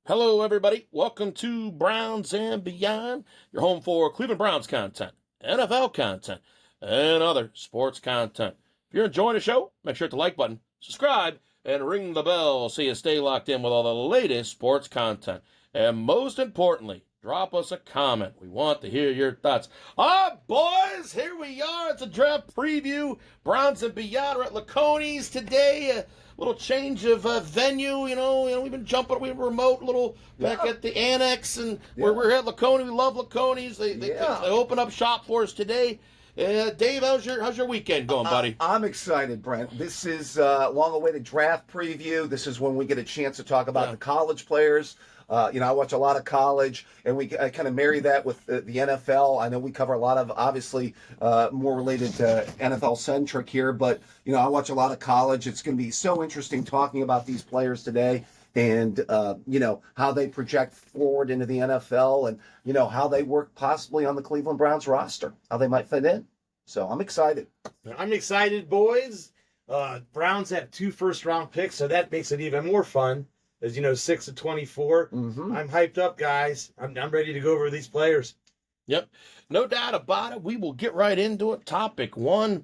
Hello, everybody. Welcome to Browns and Beyond, your home for Cleveland Browns content, NFL content, and other sports content. If you're enjoying the show, make sure to hit the like button, subscribe, and ring the bell so you stay locked in with all the latest sports content. And most importantly, drop us a comment. We want to hear your thoughts. All right, boys, here we are. It's a draft preview. Browns and Beyond are at Laconi's today. Little change of venue, you know, we've been jumping, we were remote, little back at the Annex, and we're at Laconii. We love Laconi's. They open up shop for us today. Dave, how's your weekend going, buddy? I'm excited, Brent. This is long-awaited draft preview. This is when we get a chance to talk about the college players. I watch a lot of college, and I kind of marry that with the NFL. I know we cover a lot of, obviously, more related to NFL-centric here, but, I watch a lot of college. It's going to be so interesting talking about these players today and, how they project forward into the NFL and, how they work possibly on the Cleveland Browns roster, how they might fit in. So I'm excited. I'm excited, boys. Browns have 2 first-round picks, so that makes it even more fun. As 6 of 24. Mm-hmm. I'm hyped up, guys. I'm ready to go over these players. Yep. No doubt about it. We will get right into it. Topic 1,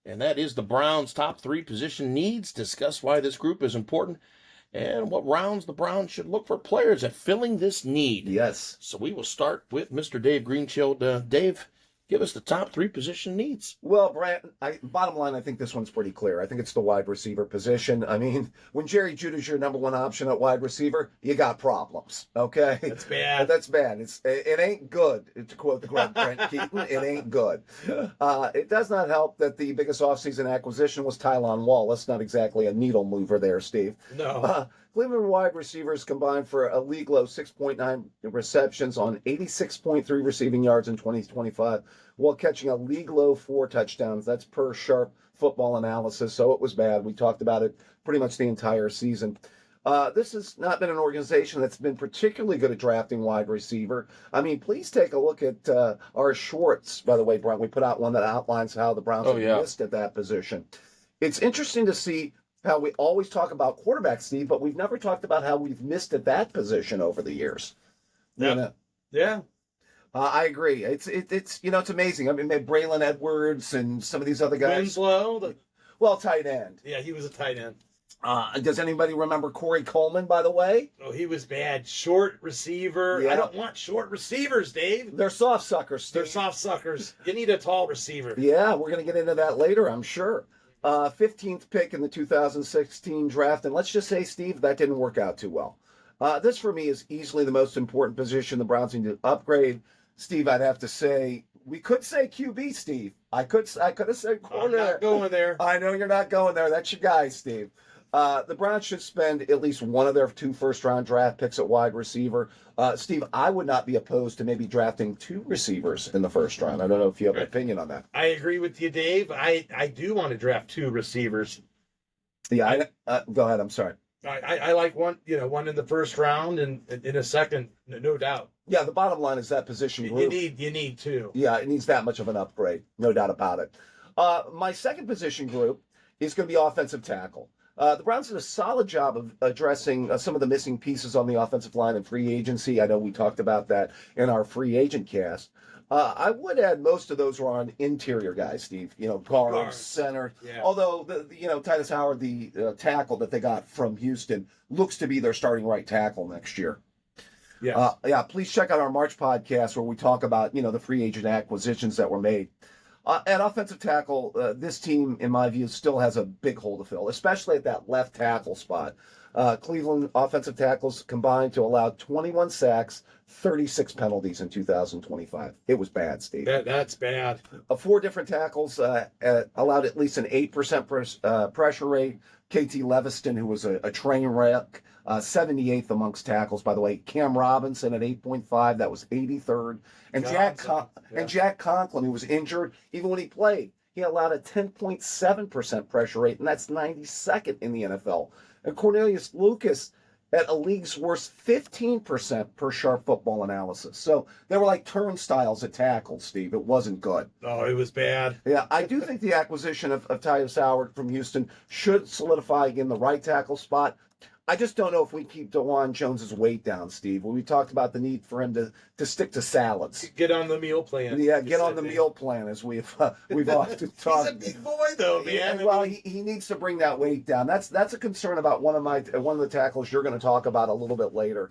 and that is the Browns' top 3 position needs. Discuss why this group is important and what rounds the Browns should look for players at filling this need. Yes. So we will start with Mr. Dave Greenshield. Dave, give us the top 3 position needs. Well, Brent, bottom line, I think this one's pretty clear. I think it's the wide receiver position. I mean, when Jerry Jeudy's your number 1 option at wide receiver, you got problems, okay? That's bad. That's bad. It ain't good, to quote the great Brent Keaton. It ain't good. It does not help that the biggest offseason acquisition was Tylan Wallace. Not exactly a needle mover there, Steve. No. Cleveland wide receivers combined for a league low 6.9 receptions on 86.3 receiving yards in 2025, while catching a league low 4 touchdowns. That's per Sharp Football Analysis, so it was bad. We talked about it pretty much the entire season. This has not been an organization that's been particularly good at drafting wide receiver. I mean, please take a look at our shorts, by the way, Brent. We put out one that outlines how the Browns have missed at that position. It's interesting to see how we always talk about quarterback, Steve, but we've never talked about how we've missed at that position over the years. Yeah. I agree. It's amazing. I mean, they had Braylon Edwards and some of these other guys. Winslow. Tight end. Yeah, he was a tight end. Does anybody remember Corey Coleman, by the way? Oh, he was bad. Short receiver. Yeah. I don't want short receivers, Dave. They're soft suckers, Steve. They're soft suckers. You need a tall receiver. Yeah, we're going to get into that later, I'm sure. 15th pick in the 2016 draft. And let's just say, Steve, that didn't work out too well. This, for me, is easily the most important position the Browns need to upgrade. Steve, I'd have to say, we could say QB, Steve. I could have said corner. I'm not going there. I know you're not going there. That's your guy, Steve. The Browns should spend at least one of their 2 first-round draft picks at wide receiver. Steve, I would not be opposed to maybe drafting 2 receivers in the first round. I don't know if you have an opinion on that. I agree with you, Dave. I do want to draft 2 receivers. Yeah, go ahead. I'm sorry. I like one in the first round and in a second, no doubt. Yeah, the bottom line is that position group. You need 2. Yeah, it needs that much of an upgrade, no doubt about it. My second position group is going to be offensive tackle. The Browns did a solid job of addressing some of the missing pieces on the offensive line in free agency. I know we talked about that in our free agent cast. I would add most of those were on interior guys, Steve. Guards, center. Yeah. Although Titus Howard, the tackle that they got from Houston, looks to be their starting right tackle next year. Yes. Please check out our March podcast where we talk about the free agent acquisitions that were made. At offensive tackle, this team, in my view, still has a big hole to fill, especially at that left tackle spot. Cleveland offensive tackles combined to allow 21 sacks, 36 penalties in 2025. It was bad, Steve. That's bad. 4 different tackles allowed at least an 8% pressure rate. KT Leviston, who was a train wreck, 78th amongst tackles, by the way. Cam Robinson at 8.5, that was 83rd. And Jack Conklin, who was injured, even when he played, he allowed a 10.7% pressure rate, and that's 92nd in the NFL. And Cornelius Lucas at a league's worst 15% per Sharp Football Analysis. So they were like turnstiles at tackle, Steve. It wasn't good. Oh, it was bad. Yeah, I do think the acquisition of Titus Howard from Houston should solidify again the right tackle spot. I just don't know if we keep DeJuan Jones's weight down, Steve. We talked about the need for him to stick to salads. Get on the meal plan. Yeah, get on the meal plan, as we've often talked. He's a big boy, though, man. Yeah, well, he needs to bring that weight down. That's a concern about one of the tackles you're going to talk about a little bit later.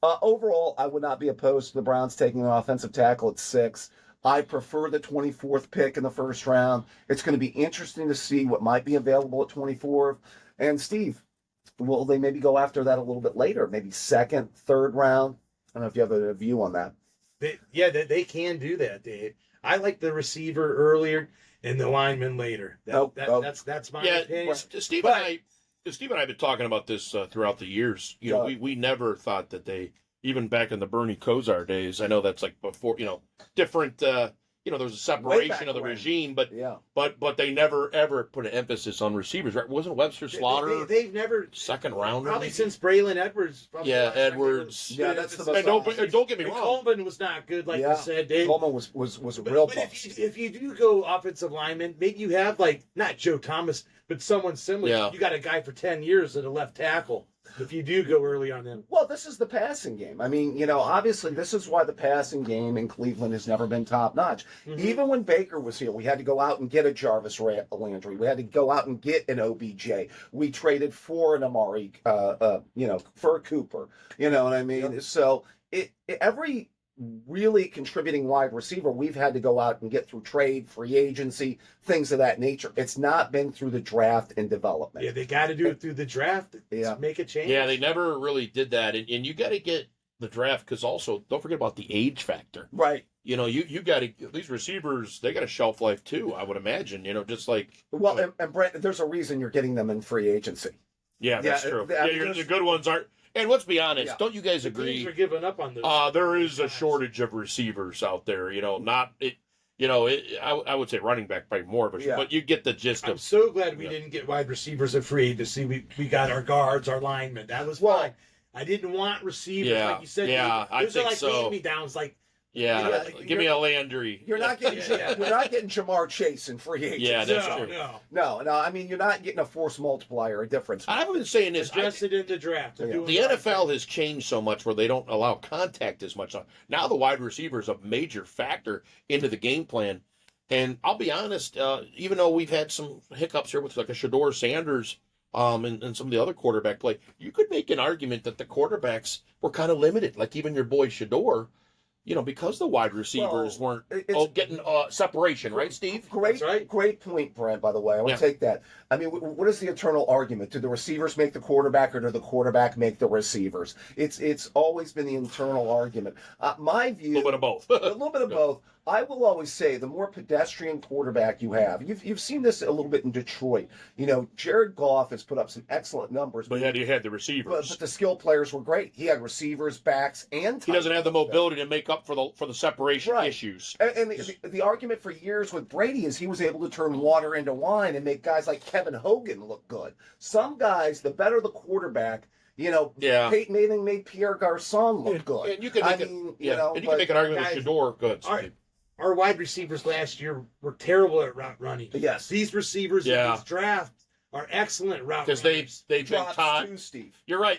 Overall, I would not be opposed to the Browns taking an offensive tackle at 6. I prefer the 24th pick in the first round. It's going to be interesting to see what might be available at 24th. And Steve, will they maybe go after that a little bit later? Maybe second, third round? I don't know if you have a view on that. They can do that, Dave. I like the receiver earlier and the lineman later. That's my opinion. Steve and I have been talking about this throughout the years. We never thought that they, even back in the Bernie Kosar days, I know that's like before, different, there was a separation of the regime, but they never ever put an emphasis on receivers, right? Wasn't Webster Slaughter they've never second rounder? Probably since Braylon Edwards. Edwards. Yeah, that's the most. Don't get me wrong. Coleman was not good, like you said, Dave. Coleman was a real bust. If you do go offensive lineman, maybe you have not Joe Thomas, but someone similar. Yeah. You got a guy for 10 years at a left tackle. If you do go early on them. Well, this is the passing game. I mean, obviously this is why the passing game in Cleveland has never been top notch. Mm-hmm. Even when Baker was here, we had to go out and get a Jarvis Landry. We had to go out and get an OBJ. We traded for an Amari, for Cooper. You know what I mean? Yep. So every really contributing wide receiver we've had to go out and get through trade, free agency, things of that nature. It's not been through the draft and development. Yeah, they got to do it through the draft. Make a change. Yeah, they never really did that, and you got to get the draft because also don't forget about the age factor. Right. You got to, these receivers, they got a shelf life too, I would imagine. Just like and Brent, there's a reason you're getting them in free agency. Yeah, that's true. The good ones aren't. And let's be honest, don't you guys agree? Teams are giving up on those. There is a shortage of receivers out there. I would say running back probably more, but you get the gist. I'm so glad we didn't get wide receivers at free agency. We got our guards, our linemen. That was fine. I didn't want receivers like you said. Yeah, I think like so. Hand-me-downs, give me a Landry. You're not getting Jamar Chase in free agency. Yeah, that's true. No. I mean, you're not getting a force multiplier, a difference. I've been saying this. Adjusted in the draft. The NFL has changed so much where they don't allow contact as much. Now the wide receiver is a major factor into the game plan. And I'll be honest, even though we've had some hiccups here with like a Shador Sanders and some of the other quarterback play, you could make an argument that the quarterbacks were kind of limited. Like even your boy Shador, because the wide receivers weren't getting separation, right, Steve? Great point, Brent, by the way. I would take that. I mean, what is the eternal argument? Do the receivers make the quarterback or do the quarterback make the receivers? It's always been the internal argument. My view... A little bit of both. A little bit of both. I will always say the more pedestrian quarterback you have, you've seen this a little bit in Detroit. Jared Goff has put up some excellent numbers. But he had the receivers. But the skill players were great. He had receivers, backs, and he doesn't have the mobility to make up for the separation issues. And the argument for years with Brady is he was able to turn water into wine and make guys like Kevin Hogan look good. Some guys, the better the quarterback, Peyton Manning made Pierre Garçon look good. And you can make you can make an argument with Shador good. Our wide receivers last year were terrible at route running. Yes. These receivers in this draft are excellent route runners. Because they've been taught. Too, Steve. You're right.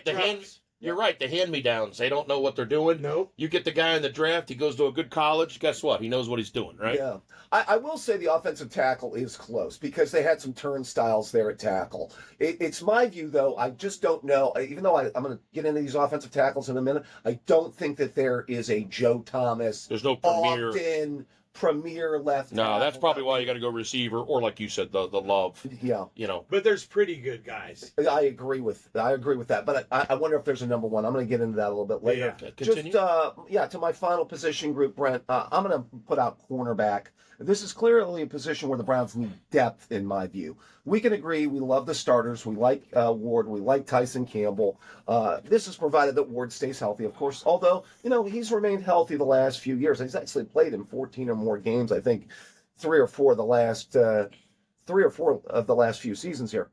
You're right. The hand-me-downs, they don't know what they're doing. Nope. You get the guy in the draft, he goes to a good college. Guess what? He knows what he's doing, right? Yeah. I will say the offensive tackle is close because they had some turnstiles there at tackle. It's my view, though, I just don't know. Even though I'm going to get into these offensive tackles in a minute, I don't think that there is a Joe Thomas. There's no premier. Premier left. No, that's probably why you got to go receiver, or like you said, the love. Yeah, But there's pretty good guys. I agree with that. But I wonder if there's a number one. I'm going to get into that a little bit later. Yeah. Continue. Just to my final position group, Brent. I'm going to put out cornerback. This is clearly a position where the Browns need depth, in my view. We can agree we love the starters. We like Ward. We like Tyson Campbell. This is provided that Ward stays healthy, of course. Although, he's remained healthy the last few years. He's actually played in 14 or more games. I think three or four of the last few seasons here.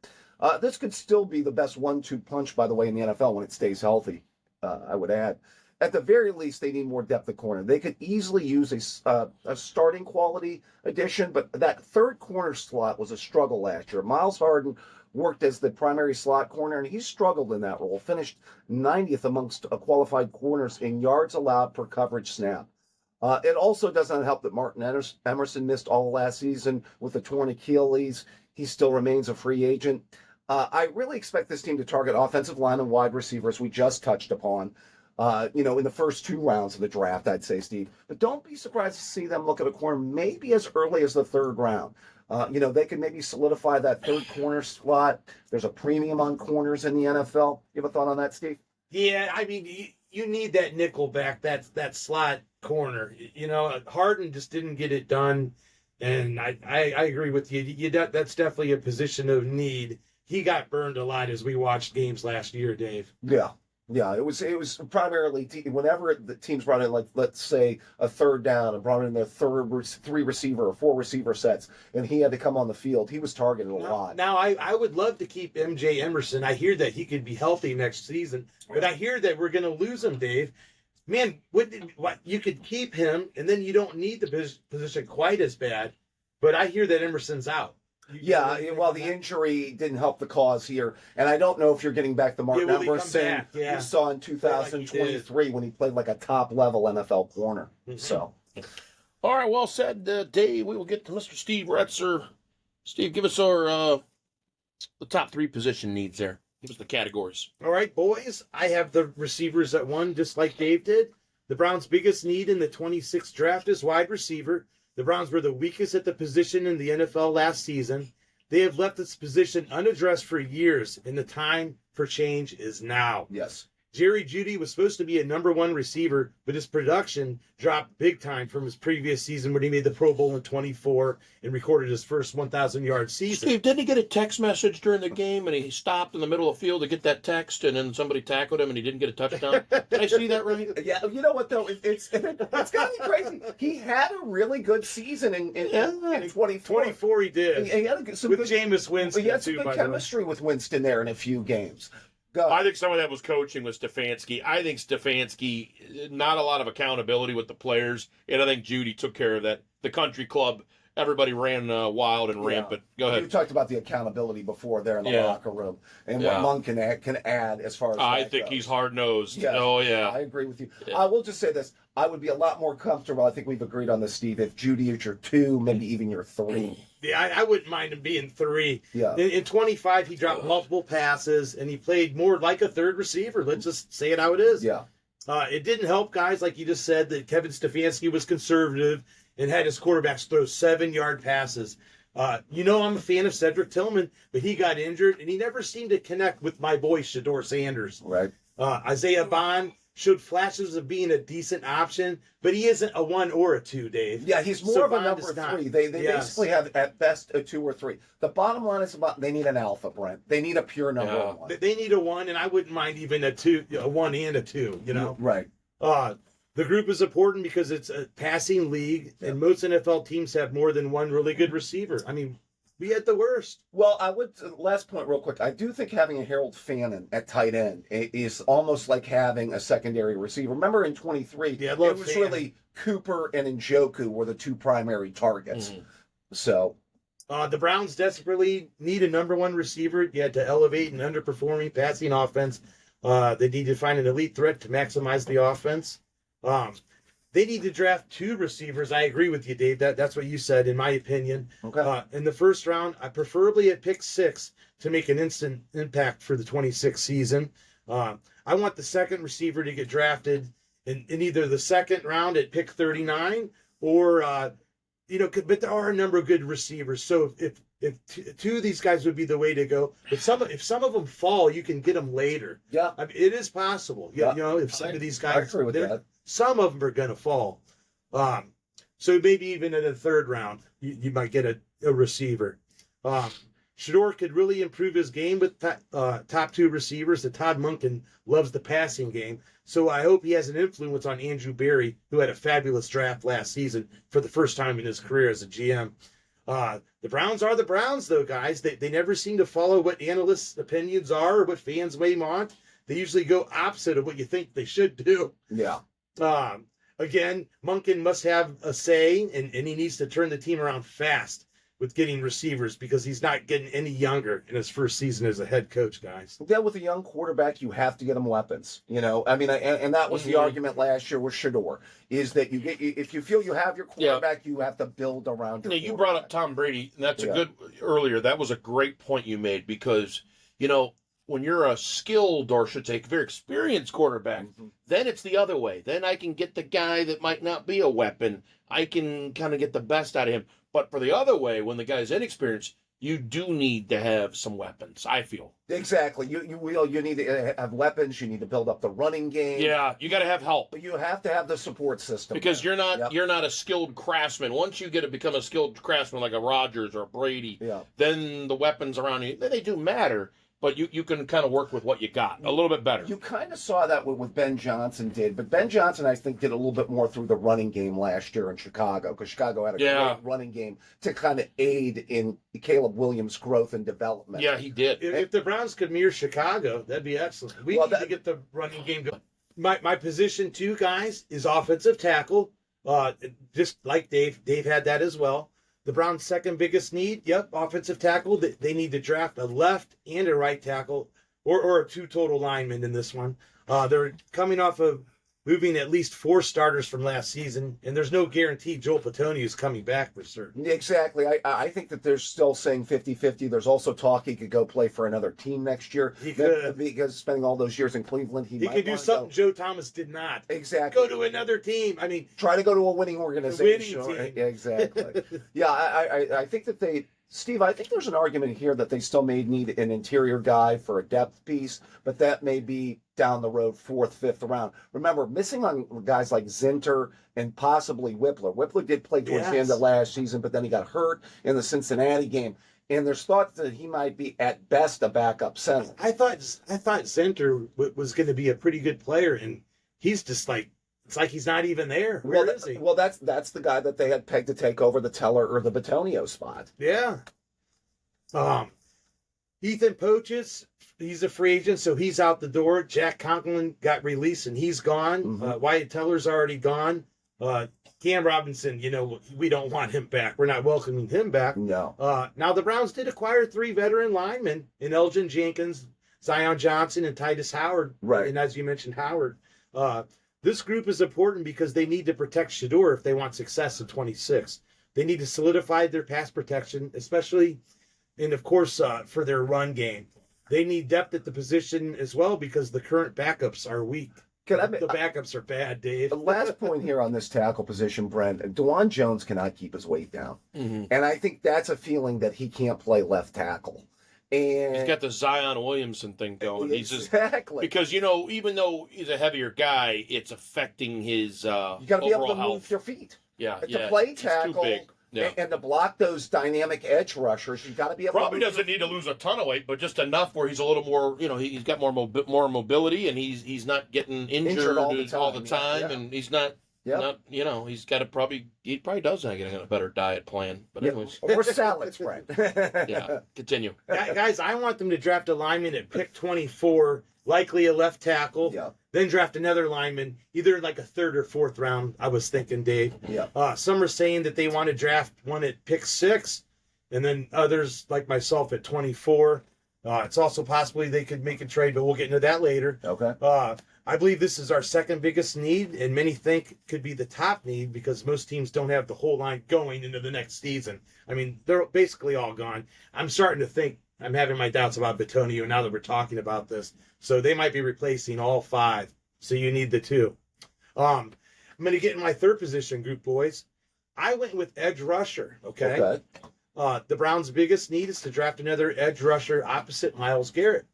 This could still be the best 1-2 punch, by the way, in the NFL when it stays healthy. I would add. At the very least, they need more depth at corner. They could easily use a starting quality addition, but that third corner slot was a struggle last year. Miles Harden worked as the primary slot corner, and he struggled in that role. Finished 90th amongst qualified corners in yards allowed per coverage snap. It also doesn't help that Martin Emerson missed all last season with a torn Achilles. He still remains a free agent. I really expect this team to target offensive line and wide receivers we just touched upon. In the first 2 rounds of the draft, I'd say, Steve. But don't be surprised to see them look at a corner maybe as early as the 3rd round. They can maybe solidify that 3rd corner slot. There's a premium on corners in the NFL. You have a thought on that, Steve? Yeah, I mean, you need that nickel back, that slot corner. Harden just didn't get it done, and I agree with you. That's definitely a position of need. He got burned a lot as we watched games last year, Dave. Yeah, it was primarily whenever the teams brought in, like, let's say a 3rd down and brought in their 3 receiver or 4 receiver sets, and he had to come on the field. He was targeted a lot. Now I would love to keep MJ Emerson. I hear that he could be healthy next season, but I hear that we're going to lose him, Dave. Man, what you could keep him, and then you don't need the position quite as bad. But I hear that Emerson's out. The injury didn't help the cause here, and I don't know if you're getting back the Martin Emerson you saw in 2023 when he played like a top-level NFL corner. Mm-hmm. So, all right, well said, Dave. We will get to Mr. Steve Retzer. Steve, give us our the top 3 position needs there. Give us the categories. All right, boys. I have the receivers at 1, just like Dave did. The Browns' biggest need in the 26th draft is wide receiver. The Browns were the weakest at the position in the NFL last season. They have left this position unaddressed for years, and the time for change is now. yes. Jerry Jeudy was supposed to be a number 1 receiver, but his production dropped big time from his previous season when he made the Pro Bowl in 24 and recorded his first 1,000-yard season. Steve, didn't he get a text message during the game and he stopped in the middle of the field to get that text and then somebody tackled him and he didn't get a touchdown? Did I see that right? Yeah, you know what, though? It's kind of crazy. He had a really good season in 24. 24 he did. He had some with good, Jameis Winston, he had some too, good by the way. chemistry with Winston there in a few games. Go. I think some of that was coaching with Stefanski. I think Stefanski, not a lot of accountability with the players, and I think Jeudy took care of that. The country club, everybody ran wild and rampant. Go ahead. You talked about the accountability before there in the locker room, and what Monk can add as far as I think he's hard-nosed. Yeah. Oh, yeah. I agree with you. Yeah. I will just say this. I would be a lot more comfortable, I think we've agreed on this, Steve, if Jeudy is your 2, maybe even your 3. Yeah, I wouldn't mind him being 3. Yeah. In 25, he dropped multiple passes, and he played more like a 3rd receiver. Let's just say it how it is. Yeah. It didn't help, guys, like you just said, that Kevin Stefanski was conservative and had his quarterbacks throw 7-yard passes. I'm a fan of Cedric Tillman, but he got injured, and he never seemed to connect with my boy, Shador Sanders. Right. Isaiah Bond showed flashes of being a decent option, but he isn't a 1 or a 2, Dave. Yeah, he's more of a number 3. They basically have at best a 2 or 3. The bottom line is they need an alpha, Brent. They need a pure number 1. They need a 1, and I wouldn't mind even a 2, a 1 and a 2. Right. The group is important because it's a passing league, and most NFL teams have more than 1 really good receiver. I mean, we had the worst. Well, last point real quick. I do think having a Harold Fannin at tight end is almost like having a secondary receiver. Remember in 23, it was Fannin. really Cooper and Njoku were the 2 primary targets. So the Browns desperately need a number 1 receiver. You had to elevate an underperforming passing offense. They need to find an elite threat to maximize the offense. They need to draft 2 receivers. I agree with you, Dave. That's what you said, in my opinion. Okay. In the first round, I preferably at pick 6 to make an instant impact for the 26th season. I want the 2nd receiver to get drafted in either the 2nd round at pick 39 or, but there are a number of good receivers. So if 2 of these guys would be the way to go, but if some of them fall, you can get them later. Yeah. I mean, it is possible. Yeah. If some of these guys, I agree with that. Some of them are going to fall. So maybe even in the 3rd round, you might get a receiver. Shador could really improve his game with top 2 receivers. Todd Monken loves the passing game. So I hope he has an influence on Andrew Berry, who had a fabulous draft last season for the first time in his career as a GM. The Browns are the Browns, though, guys. They never seem to follow what analysts' opinions are or what fans may want. They usually go opposite of what you think they should do. Yeah. Again, Monken must have a say, and he needs to turn the team around fast. with getting receivers because he's not getting any younger in his first season as a head coach, guys. Yeah, with a young quarterback, you have to get him weapons. I mean, and that was the argument last year with Shador, is that if you feel you have your quarterback, you have to build around your. Yeah, you brought up Tom Brady, and that's that was a great point you made because when you're a skilled or should say very experienced quarterback, then it's the other way. Then I can get the guy that might not be a weapon. I can kind of get the best out of him. But for the other way, when the guy's inexperienced, you do need to have some weapons, I feel. Exactly. You need to have weapons. You need to build up the running game. Yeah, you got to have help. But you have to have the support system. Because you're not a skilled craftsman. Once you get to become a skilled craftsman like a Rodgers or a Brady, then the weapons around you, they do matter. But you can kind of work with what you got a little bit better. You kind of saw that what Ben Johnson did. But Ben Johnson, I think, did a little bit more through the running game last year in Chicago because Chicago had a great running game to kind of aid in Caleb Williams' growth and development. Yeah, he did. If the Browns could mirror Chicago, that'd be excellent. We need to get the running game going. My position, too, guys, is offensive tackle. Just like Dave had that as well. The Browns' second biggest need, offensive tackle. They need to draft a left and a right tackle, or two total linemen in this one. They're coming off of moving at least 4 starters from last season, and there's no guarantee Joel Petonio is coming back for certain. Exactly. I think that they're still saying 50-50. There's also talk he could go play for another team next year. He could. Because spending all those years in Cleveland, he might could do something Joe Thomas did not. Exactly. Go to another team. I mean, try to go to a winning organization. Winning team. Yeah, exactly. Yeah, I think that Steve, I think there's an argument here that they still may need an interior guy for a depth piece, but that may be down the road 4th, 5th round. Remember, missing on guys like Zinter and possibly Whippler. Whippler did play towards the end of last season, but then he got hurt in the Cincinnati game. And there's thoughts that he might be at best a backup center. I thought Zinter was going to be a pretty good player, and he's just like, it's like he's not even there. Where is he? Well, that's the guy that they had pegged to take over the Teller or the Petonio spot. Yeah. Ethan Poches, he's a free agent, so he's out the door. Jack Conklin got released, and he's gone. Wyatt Teller's already gone. Cam Robinson, we don't want him back. We're not welcoming him back. No. Now, the Browns did acquire 3 veteran linemen in Elgin Jenkins, Zion Johnson, and Titus Howard. Right. And as you mentioned, Howard. This group is important because they need to protect Shador if they want success in 26. They need to solidify their pass protection, especially, and of course, for their run game. They need depth at the position as well because the current backups are weak. The backups are bad, Dave. The last point here on this tackle position, Brent, DeJuan Jones cannot keep his weight down. And I think that's a feeling that he can't play left tackle. And he's got the Zion Williamson thing going. Exactly. Because, even though he's a heavier guy, it's affecting his you got to be able to health. move your feet. Yeah, to play tackle. Too big. Yeah. And to block those dynamic edge rushers, you got to be able. Probably doesn't need to lose a ton of weight, but just enough where he's a little more. He's got more mobility, and he's not getting injured all the time, and he's not. Not, he's got he probably does get a better diet plan. But anyways. Or salads, right? Yeah, continue. Guys, I want them to draft a lineman at pick 24, likely a left tackle, then draft another lineman, either like a 3rd or 4th round, I was thinking, Dave. Yeah. Some are saying that they want to draft one at pick 6, and then others, like myself, at 24. It's also possibly they could make a trade, but we'll get into that later. Okay. I believe this is our second biggest need, and many think could be the top need because most teams don't have the whole line going into the next season. I mean, they're basically all gone. I'm starting to think, I'm having my doubts about Petonio now that we're talking about this. So they might be replacing all 5. So you need the 2. I'm going to get in my 3rd position group, boys. I went with edge rusher, okay? The Browns' biggest need is to draft another edge rusher opposite Myles Garrett.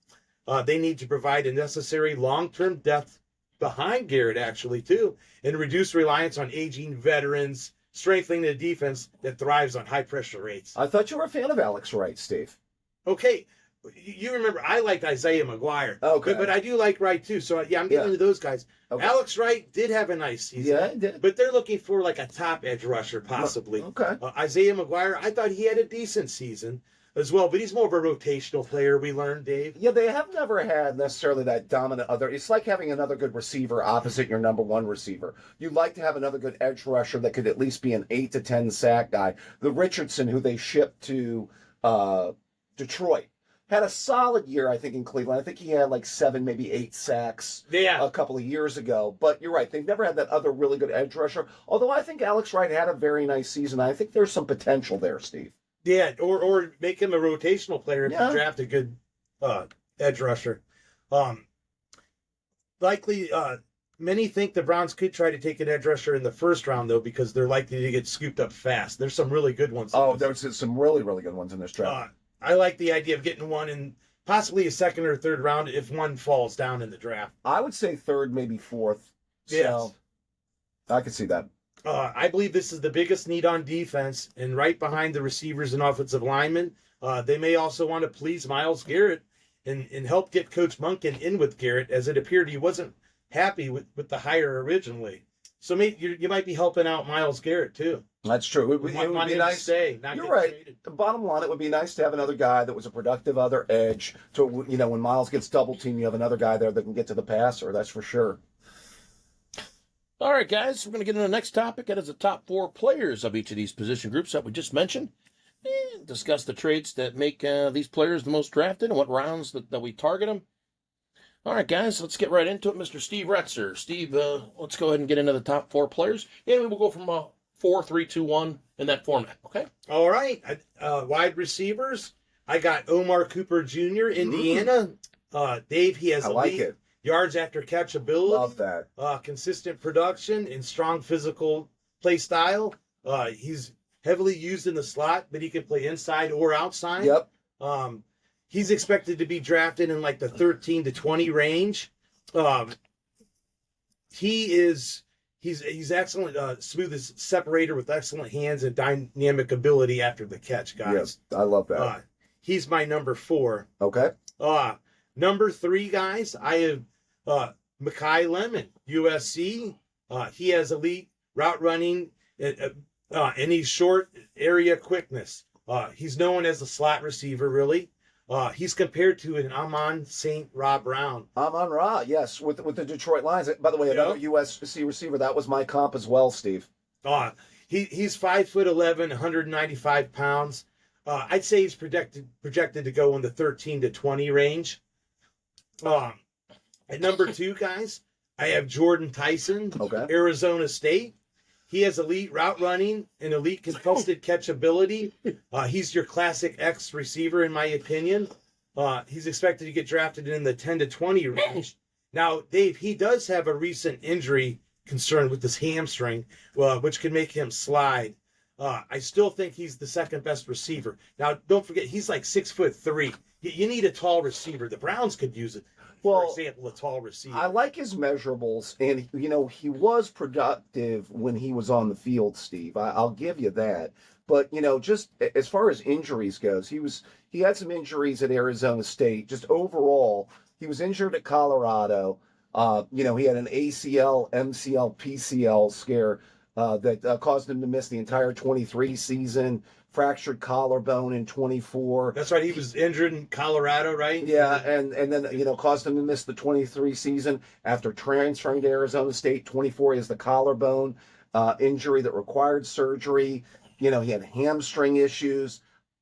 They need to provide a necessary long-term depth behind Garrett, actually, too, and reduce reliance on aging veterans, strengthening the defense that thrives on high-pressure rates. I thought you were a fan of Alex Wright, Steve. Okay. You remember, I liked Isaiah McGuire. Okay. But I do like Wright, too. So, I'm getting into those guys. Okay. Alex Wright did have a nice season. Yeah, he did. But they're looking for, like, a top edge rusher, possibly. Okay. Isaiah McGuire, I thought he had a decent season. as well, but he's more of a rotational player, we learned, Dave. Yeah, they have never had necessarily that dominant other. It's like having another good receiver opposite your number one receiver. You'd like to have another good edge rusher that could at least be an 8 to 10 sack guy. The Richardson, who they shipped to Detroit, had a solid year, I think, in Cleveland. I think he had like 7, maybe 8 sacks a couple of years ago. But you're right, they've never had that other really good edge rusher. Although I think Alex Wright had a very nice season. I think there's some potential there, Steve. Yeah, or make him a rotational player if you draft a good edge rusher. Likely, many think the Browns could try to take an edge rusher in the first round, though, because they're likely to get scooped up fast. There's some really good ones. There's some really, really good ones in this draft. I like the idea of getting one in possibly a second or third round if one falls down in the draft. I would say third, maybe fourth. Yes. So I could see that. I believe this is the biggest need on defense, and right behind the receivers and offensive linemen. They may also want to please Myles Garrett and help get Coach Monken in with Garrett, as it appeared he wasn't happy with the hire originally. So maybe you might be helping out Myles Garrett, too. That's true. It would be nice to stay. You're right. Traded. The bottom line, it would be nice to have another guy that was a productive other edge. So, when Myles gets double teamed, you have another guy there that can get to the passer. That's for sure. All right, guys, we're going to get into the next topic. That is the top 4 players of each of these position groups that we just mentioned. And discuss the traits that make these players the most drafted and what rounds that we target them. All right, guys, let's get right into it. Mr. Steve Retzer. Steve, let's go ahead and get into the top 4 players. And we will go from 4, 3, 2, 1 in that format, okay? All right. Wide receivers, I got Omar Cooper Jr., Indiana. Dave, he has elite yards after catch ability. Love that. Consistent production and strong physical play style. He's heavily used in the slot, but he can play inside or outside. Yep. He's expected to be drafted in like the 13 to 20 range. He's excellent, smooth separator with excellent hands and dynamic ability after the catch, guys. Yes, I love that. He's my number 4. Okay. Number 3, guys, I have Mekhi Lemon, USC. He has elite route running and he's short area quickness. He's known as a slot receiver, really. He's compared to an Amon St. Rob Brown. Amon Ra, yes, with the Detroit Lions. By the way, another USC receiver. That was my comp as well, Steve. He's 5'11", 195 pounds. I'd say he's projected to go in the 13 to 20 range. At number 2, guys, I have Jordan Tyson, Arizona State. He has elite route running and elite contested catch ability. He's your classic X receiver, in my opinion. He's expected to get drafted in the 10 to 20 range. Now, Dave, he does have a recent injury concern with his hamstring, which can make him slide. I still think he's the second best receiver. Now, don't forget, he's like 6'3". You need a tall receiver. The Browns could use it. For example, a tall receiver. I like his measurables, and he was productive when he was on the field, Steve. I'll give you that. But just as far as injuries goes, he had some injuries at Arizona State. Just overall, he was injured at Colorado. He had an ACL, MCL, PCL scare that caused him to miss the entire 23 season. Fractured collarbone in 24. That's right. He was injured in Colorado, right? Yeah, and then caused him to miss the 23 season after transferring to Arizona State. 24 is the collarbone injury that required surgery. He had hamstring issues.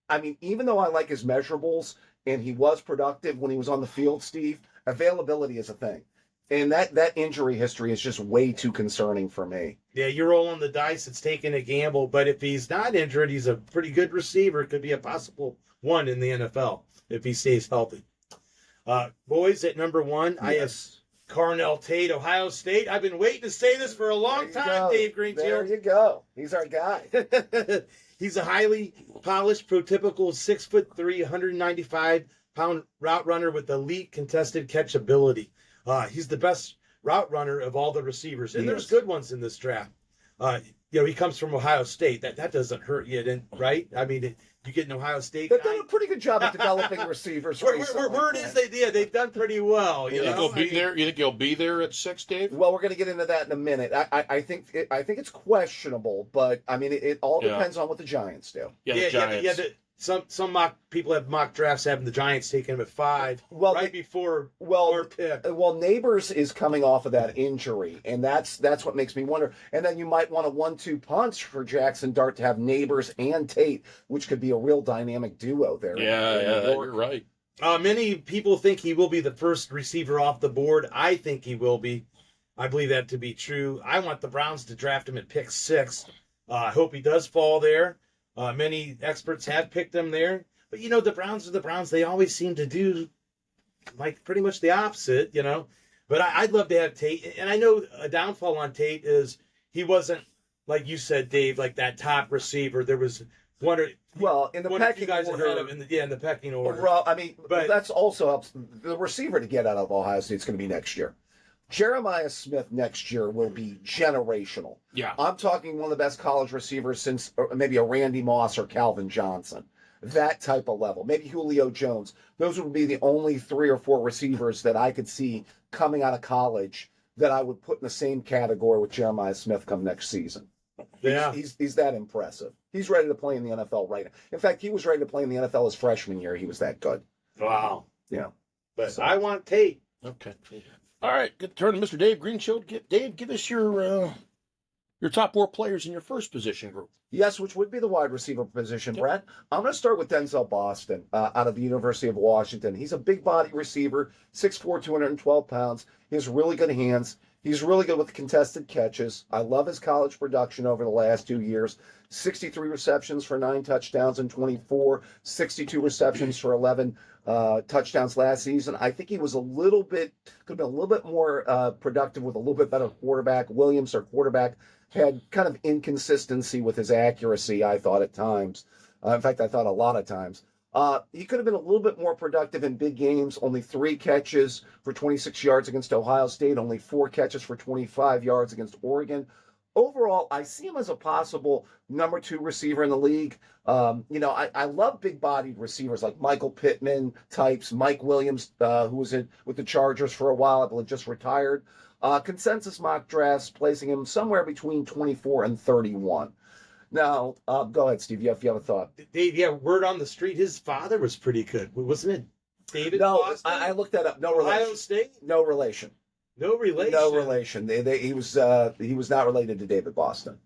I mean, even though I like his measurables and he was productive when he was on the field, Steve, availability is a thing. And that injury history is just way too concerning for me. Yeah, you're rolling the dice. It's taking a gamble. But if he's not injured, he's a pretty good receiver. Could be a possible one in the NFL if he stays healthy. Boys, at number 1, I have Carnell Tate, Ohio State. I've been waiting to say this for a long time, Dave Greenfield. There you go. He's our guy. He's a highly polished, prototypical 6'3", 195-pound route runner with elite contested catch ability. He's the best route runner of all the receivers, and there's good ones in this draft. He comes from Ohio State. That doesn't hurt you, right? I mean, you get an Ohio State. They've done a pretty good job at developing receivers. Word is they've done pretty well. You think he'll be there at 6, Dave? Well, we're going to get into that in a minute. I think it's questionable, but I mean, it all depends on what the Giants do. Yeah, the Giants. some mock people have mock drafts having the Giants taking him at 5, Well, before well, our pick. Well, Neighbors is coming off of that injury, and that's what makes me wonder. And then you might want a 1-2 punch for Jackson Dart to have Neighbors and Tate, which could be a real dynamic duo there. Yeah, you're right. Many people think he will be the first receiver off the board. I think he will be. I believe that to be true. I want the Browns to draft him at pick 6. I hope he does fall there. Many experts have picked him there. But, the Browns are the Browns. They always seem to do, like, pretty much the opposite, But I'd love to have Tate. And I know a downfall on Tate is he wasn't, like you said, Dave, like that top receiver. There was one or... Well, in the pecking order, ahead of in the pecking order. Well, I mean, but that's also helps the receiver to get out of Ohio State. It's going to be next year. Jeremiah Smith next year will be generational. Yeah. I'm talking one of the best college receivers since maybe a Randy Moss or Calvin Johnson. That type of level. Maybe Julio Jones. Those would be the only 3 or 4 receivers that I could see coming out of college that I would put in the same category with Jeremiah Smith come next season. Yeah. He's that impressive. He's ready to play in the NFL right now. In fact, he was ready to play in the NFL his freshman year. He was that good. Wow. Yeah. But so, I want Tate. Okay. All right. Good turn to Mr. Dave Greenshield. Dave, give us your top 4 players in your first position group. Yes, which would be the wide receiver position, Brett. I'm going to start with Denzel Boston out of the University of Washington. He's a big body receiver, 6'4", 212 pounds. He has really good hands. He's really good with contested catches. I love his college production over the last 2 years. 63 receptions for 9 touchdowns in 24, 62 receptions for 11 touchdowns last season. I think he was could have been a little bit more productive with a little bit better quarterback. Williams, our quarterback, had kind of inconsistency with his accuracy, I thought, at times. In fact, I thought a lot of times. He could have been a little bit more productive in big games. Only 3 catches for 26 yards against Ohio State. Only 4 catches for 25 yards against Oregon. Overall, I see him as a possible number 2 receiver in the league. I love big-bodied receivers like Michael Pittman types, Mike Williams, who was with the Chargers for a while, I believe just retired. Consensus mock drafts placing him somewhere between 24 and 31. Now, go ahead, Steve, if you have a thought. Dave, yeah, word on the street, his father was pretty good. Wasn't it David No, Boston? I looked that up. No Ohio relation. State? No relation. No relation? No relation. He was not related to David Boston.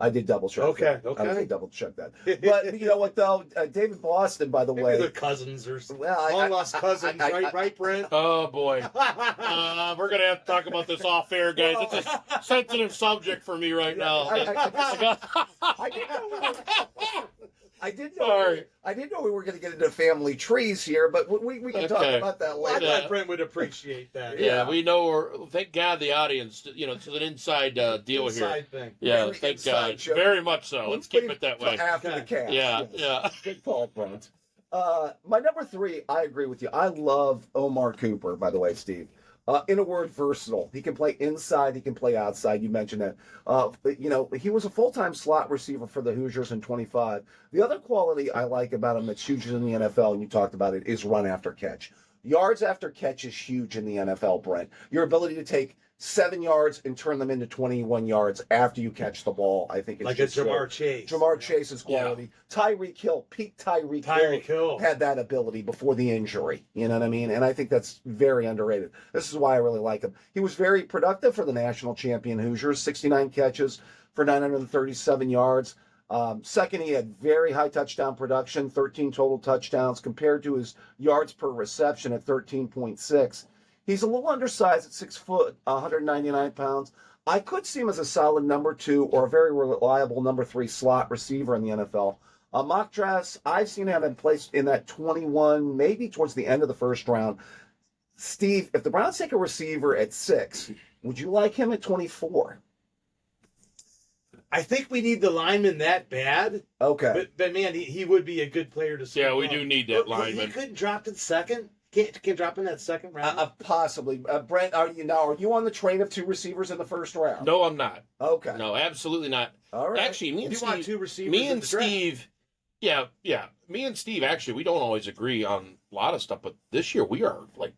I did double check. Okay, that. okay. I did double check that. But you know what though, David Boston, by the Maybe way, they're cousins or well, long lost cousins, right, Brent? Oh, boy. We're going to have to talk about this off air, guys. It's a sensitive subject for me right now. I didn't know we were going to get into family trees here, but we can talk about that I later. thought Brent would appreciate that. Yeah, we know. Thank God the audience, it's an inside deal Inside here. thing. Yeah, Very thank inside God. joke. Very much so. Let's keep it that way. After the cast. Yeah, yes. yeah. Good call, Brent. My number 3, I agree with you. I love Omar Cooper, by the way, Steve. In a word, versatile. He can play inside. He can play outside. You mentioned that. He was a full-time slot receiver for the Hoosiers in 25. The other quality I like about him that's huge in the NFL, and you talked about it, is run after catch. Yards after catch is huge in the NFL, Brent. Your ability to take 7 yards and turn them into 21 yards after you catch the ball, I think it's like a Jamar Chase. Jamar Chase's quality. Yeah. Tyreek Hill, peak Tyreek Hill had that ability before the injury. You know what I mean? And I think that's very underrated. This is why I really like him. He was very productive for the national champion Hoosiers, 69 catches for 937 yards. Second, he had very high touchdown production, 13 total touchdowns compared to his yards per reception at 13.6. He's a little undersized at 6 foot, 199 pounds. I could see him as a solid number 2 or a very reliable number 3 slot receiver in the NFL. Mock drafts, I've seen him placed in that 21, maybe towards the end of the first round. Steve, if the Browns take a receiver at 6, would you like him at 24? I think we need the lineman that bad. Okay. But man, he would be a good player to see. Yeah, we do need that lineman. He couldn't drop to the second. Can't drop in that second round. Possibly. Brent, are you on the train of 2 receivers in the first round? No, I'm not. Okay. No, absolutely not. All right. Actually, me and Steve. Want 2 receivers me in and the draft? Steve. Yeah. Me and Steve. Actually, we don't always agree on a lot of stuff, but this year we are like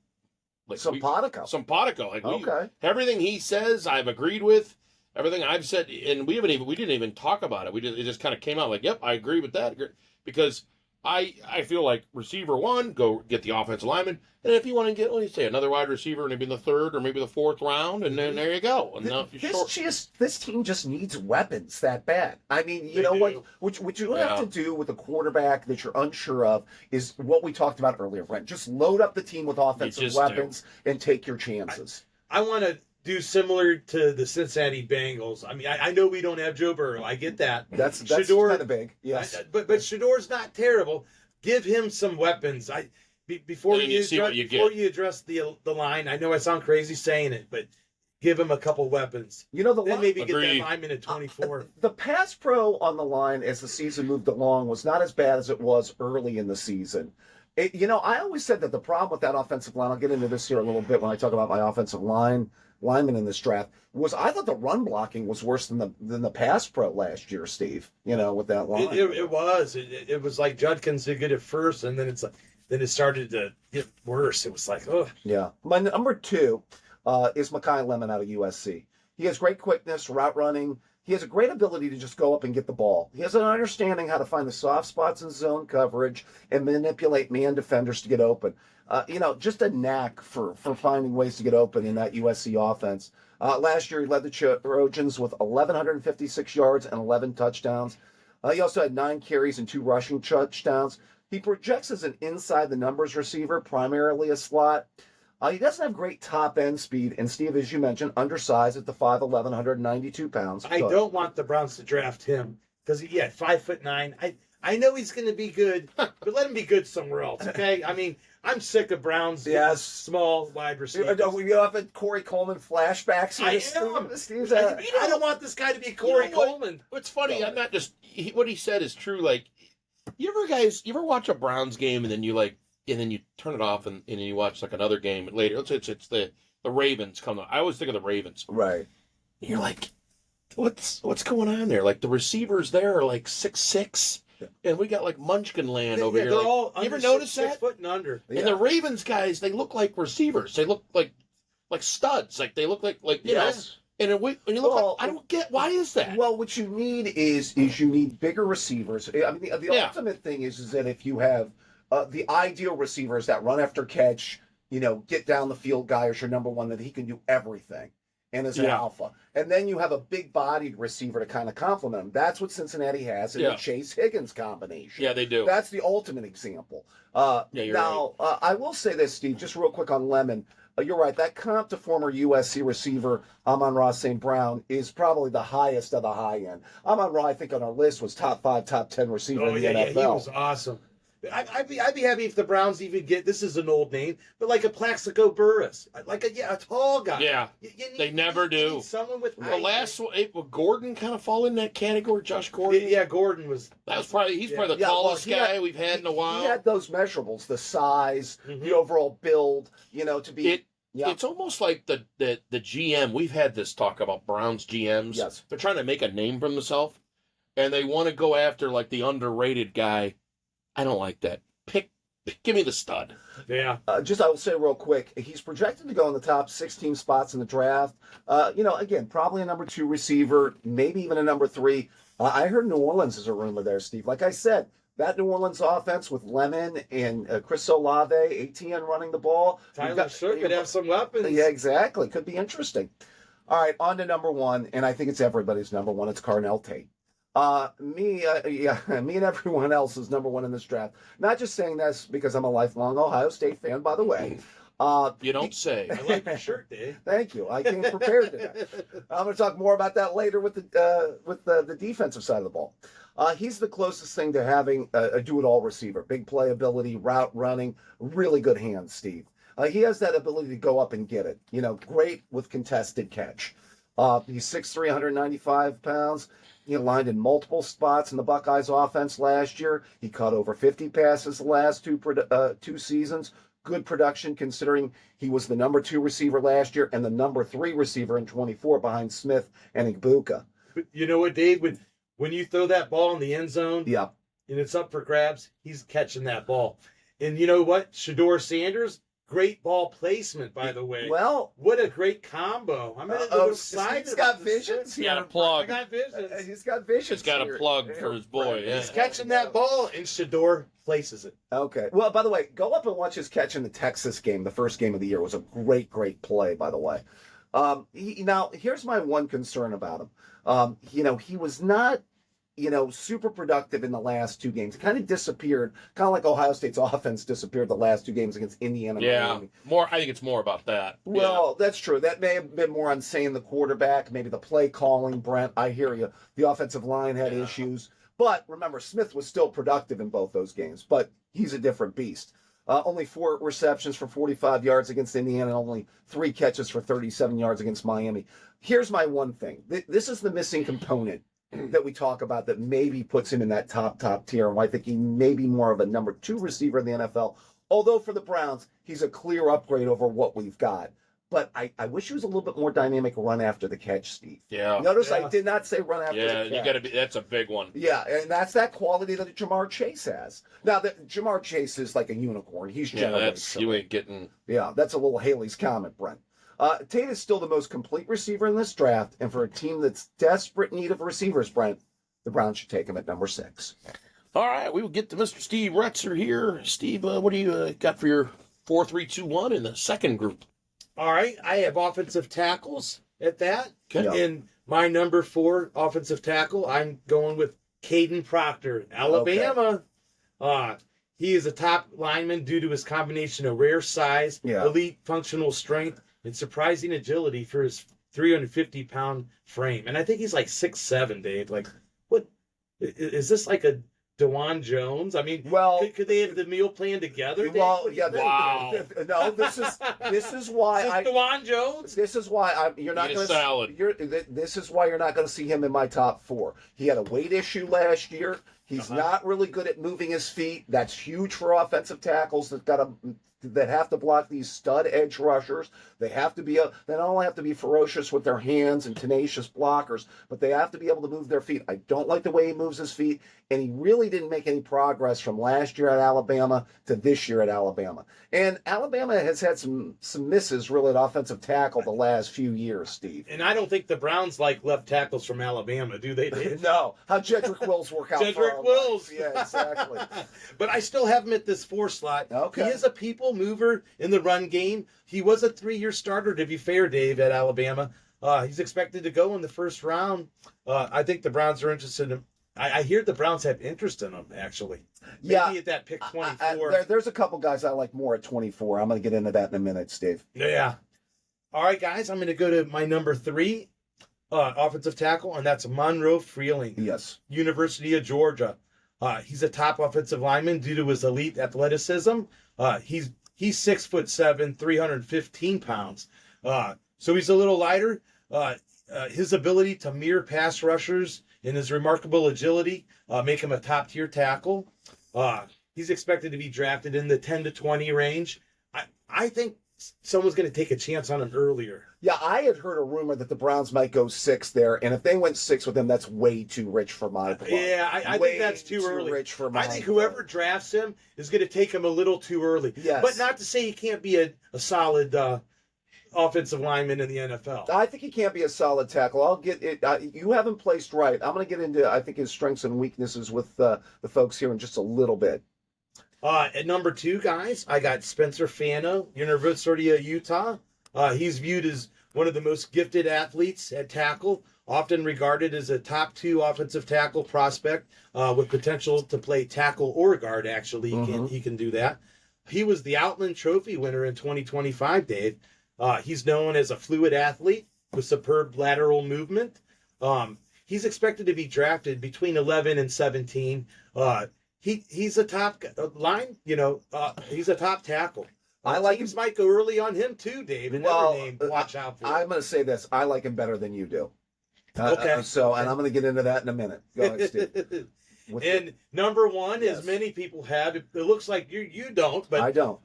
simpatico. Like okay. Everything he says, I've agreed with. Everything I've said, and we didn't even talk about it. It just kind of came out like, yep, I agree with that, because I feel like receiver one, go get the offensive lineman, and if you want to get, what do you say, another wide receiver, maybe in the third or maybe the fourth round, and then there you go. And now This team just needs weapons that bad. I mean, you They know do. what you have to do with a quarterback that you're unsure of is what we talked about earlier, Brent. Just load up the team with offensive just weapons and take your chances. I want to do similar to the Cincinnati Bengals. I mean, I know we don't have Joe Burrow. I get that. That's Shador, kind of big. Yes. but Shador's not terrible. Give him some weapons. Before And then you see what you before get. you address the line. I know I sound crazy saying it, but give him a couple weapons. You know, Then maybe get Agreed. that lineman at 24. the pass pro on the line as the season moved along was not as bad as it was early in the season. I always said that the problem with that offensive line, I'll get into this here a little bit when I talk about my offensive linemen in this draft, was I thought the run blocking was worse than the pass pro last year, Steve. With that line. It was. It was like Judkins did good at first, and then it started to get worse. It was like, oh. Yeah. My number 2 is Mekhi Lemon out of USC. He has great quickness, route running. He has a great ability to just go up and get the ball. He has an understanding how to find the soft spots in zone coverage and manipulate man defenders to get open. Just a knack for finding ways to get open in that USC offense. Last year, he led the Trojans with 1,156 yards and 11 touchdowns. He also had 9 carries and 2 rushing touchdowns. He projects as an inside the numbers receiver, primarily a slot. He doesn't have great top end speed, and Steve, as you mentioned, undersized at the 5'11", 192 pounds. I don't want the Browns to draft him because 5'9". I know he's going to be good, but let him be good somewhere else. Okay, I mean, I'm sick of Browns. Yes. Small wide receivers. We have Corey Coleman flashbacks here. Steve's I don't want this guy to be Corey Coleman. What's funny, I'm not just what he said is true. Like, you ever watch a Browns game and then you turn it off and you watch like another game later. Let's say it's the Ravens come on. I always think of the Ravens. Right. And you're like, what's going on there? Like the receivers there are like 6'6", and we got like Munchkin land over here. They're Like, all you ever under notice 6 that? foot and under. And the Ravens guys, they look like receivers. They look like studs. Like they look like you know. And when you look, I don't get why is that? Well, what you need is you need bigger receivers. I mean, the ultimate thing is that if you have the ideal receivers that run after catch, get down the field guy is your number one, that he can do everything and is an alpha. And then you have a big-bodied receiver to kind of complement him. That's what Cincinnati has in the Chase Higgins combination. Yeah, they do. That's the ultimate example. You're now, right. I will say this, Steve, just real quick on Lemon. You're right. That comp to former USC receiver Amon-Ra St. Brown is probably the highest of the high end. Amon-Ra, I think, on our list was top 5, top 10 receiver in the NFL. He was awesome. I'd be happy if the Browns even get, this is an old name, but like a Plaxico Burress, like a tall guy. Yeah, they never do. You need someone with the last one, will Gordon kind of fall in that category? Josh Gordon. Yeah, Gordon was. He's probably the tallest guy we've had in a while. He had those measurables, the size, the overall build. To be. It's almost like the GM. We've had this talk about Browns GMs. Yes, they're trying to make a name for themselves, and they want to go after like the underrated guy. I don't like that. Give me the stud. Yeah. I will say real quick, he's projected to go in the top 16 spots in the draft. Again, probably a number 2 receiver, maybe even a number 3. I heard New Orleans is a rumor there, Steve. Like I said, that New Orleans offense with Lemon and Chris Olave, ATN running the ball. Tyler Shough could have some weapons. Yeah, exactly. Could be interesting. All right, on to number 1, and I think it's everybody's number 1. It's Carnell Tate. Me and everyone else is number 1 in this draft. Not just saying this because I'm a lifelong Ohio State fan, by the way. You don't say. I like your shirt, Dave. Thank you. I came prepared today. I'm going to talk more about that later with the defensive side of the ball. He's the closest thing to having a do-it-all receiver. Big playability, route running, really good hands, Steve. He has that ability to go up and get it. Great with contested catch. He's 6'3", 195 pounds. He aligned in multiple spots in the Buckeyes offense last year. He caught over 50 passes the last two seasons. Good production considering he was the number 2 receiver last year and the number 3 receiver in 24 behind Smith and Igbuka. But you know what, Dave? When you throw that ball in the end zone, yeah, and it's up for grabs, he's catching that ball. And you know what? Shador Sanders, great ball placement, by the way. Well, What a great combo. I'm excited. Steve's got visions He got a here. plug. I got visions. He's got visions. He's got a here. plug for his boy. Yeah. He's catching that ball, and Shador places it. Okay. Well, by the way, go up and watch his catch in the Texas game. The first game of the year was a great play, by the way. Now, here's my one concern about him. He was not, super productive in the last two games. Kind of disappeared, kind of like Ohio State's offense disappeared the last two games against Indiana. Yeah, Miami. I think it's more about that. Well, that's true. That may have been more on saying the quarterback, maybe the play calling, Brent. I hear you. The offensive line had issues. But remember, Smith was still productive in both those games, but he's a different beast. Only 4 receptions for 45 yards against Indiana, and only 3 catches for 37 yards against Miami. Here's my one thing. This is the missing component that we talk about that maybe puts him in that top tier, and I think he may be more of a number 2 receiver in the NFL. Although for the Browns, he's a clear upgrade over what we've got. But I wish he was a little bit more dynamic run after the catch, Steve. Yeah. Notice I did not say run after the catch. Yeah, you got to be. That's a big one. Yeah, and that's that quality that Jamar Chase has. Now, Jamar Chase is like a unicorn. He's generational. You ain't getting. Yeah, that's a little Haley's Comet, Brent. Tate is still the most complete receiver in this draft, and for a team that's desperate in need of receivers, Brent, the Browns should take him at number 6. All right, we will get to Mr. Steve Retzer here. Steve, what do you got for your 4-3-2-1 in the second group? All right, I have offensive tackles at that. Okay. In my number 4 offensive tackle, I'm going with Caden Proctor, Alabama. He is a top lineman due to his combination of rare size, elite functional strength, and surprising agility for his 350-pound frame. And I think he's like 6'7", Dave. Like, what? Is this like a Dewan Jones? I mean, could they have the meal plan together? Well, yeah. Wow. No, this is why Dewan Jones. This is why you're not going to. This is why you're not going to see him in my top 4. He had a weight issue last year. He's not really good at moving his feet. That's huge for offensive tackles that have to block these stud edge rushers. They have to be they not only have to be ferocious with their hands and tenacious blockers, but they have to be able to move their feet. I don't like the way he moves his feet, and he really didn't make any progress from last year at Alabama to this year at Alabama. And Alabama has had some misses really at offensive tackle the last few years, Steve. And I don't think the Browns like left tackles from Alabama, do they, Dave? No. How'd Jedrick Wills work out? Jedrick Wills. Yeah, exactly. But I still have him at this 4 slot. Okay. He is a people mover in the run game. He was a 3-year starter, to be fair, Dave, at Alabama. He's expected to go in the first round. I think the Browns are interested in him. I hear the Browns have interest in him, actually. Maybe at that pick 24. There's a couple guys I like more at 24. I'm going to get into that in a minute, Steve. Yeah. All right, guys, I'm going to go to my number 3 offensive tackle, and that's Monroe Freeling. Yes. University of Georgia. He's a top offensive lineman due to his elite athleticism. He's 6'7", 315 pounds. So he's a little lighter. His ability to mirror pass rushers and his remarkable agility make him a top-tier tackle. He's expected to be drafted in the 10 to 20 range. I think someone's going to take a chance on him earlier. Yeah, I had heard a rumor that the Browns might go 6 there, and if they went 6 with him, that's way too rich for my blood. Yeah, I think that's too early. Rich for my I think whoever drafts him is going to take him a little too early. Yes. But not to say he can't be a solid offensive lineman in the NFL. I think he can't be a solid tackle. I'll get it. You have him placed right. I'm going to get into, I think, his strengths and weaknesses with the folks here in just a little bit. At number 2, guys, I got Spencer Fano, University of Utah. He's viewed as one of the most gifted athletes at tackle, often regarded as a top 2 offensive tackle prospect with potential to play tackle or guard, actually. He can do that. He was the Outland Trophy winner in 2025, Dave. He's known as a fluid athlete with superb lateral movement. He's expected to be drafted between 11 and 17. He's a top line, he's a top tackle. I like teams might go early on him too, Dave. And watch out for him. I'm going to say this. I like him better than you do. Okay. And I'm going to get into that in a minute. Go ahead, Steve. And number 1, as many people have, it looks like you don't, but I don't.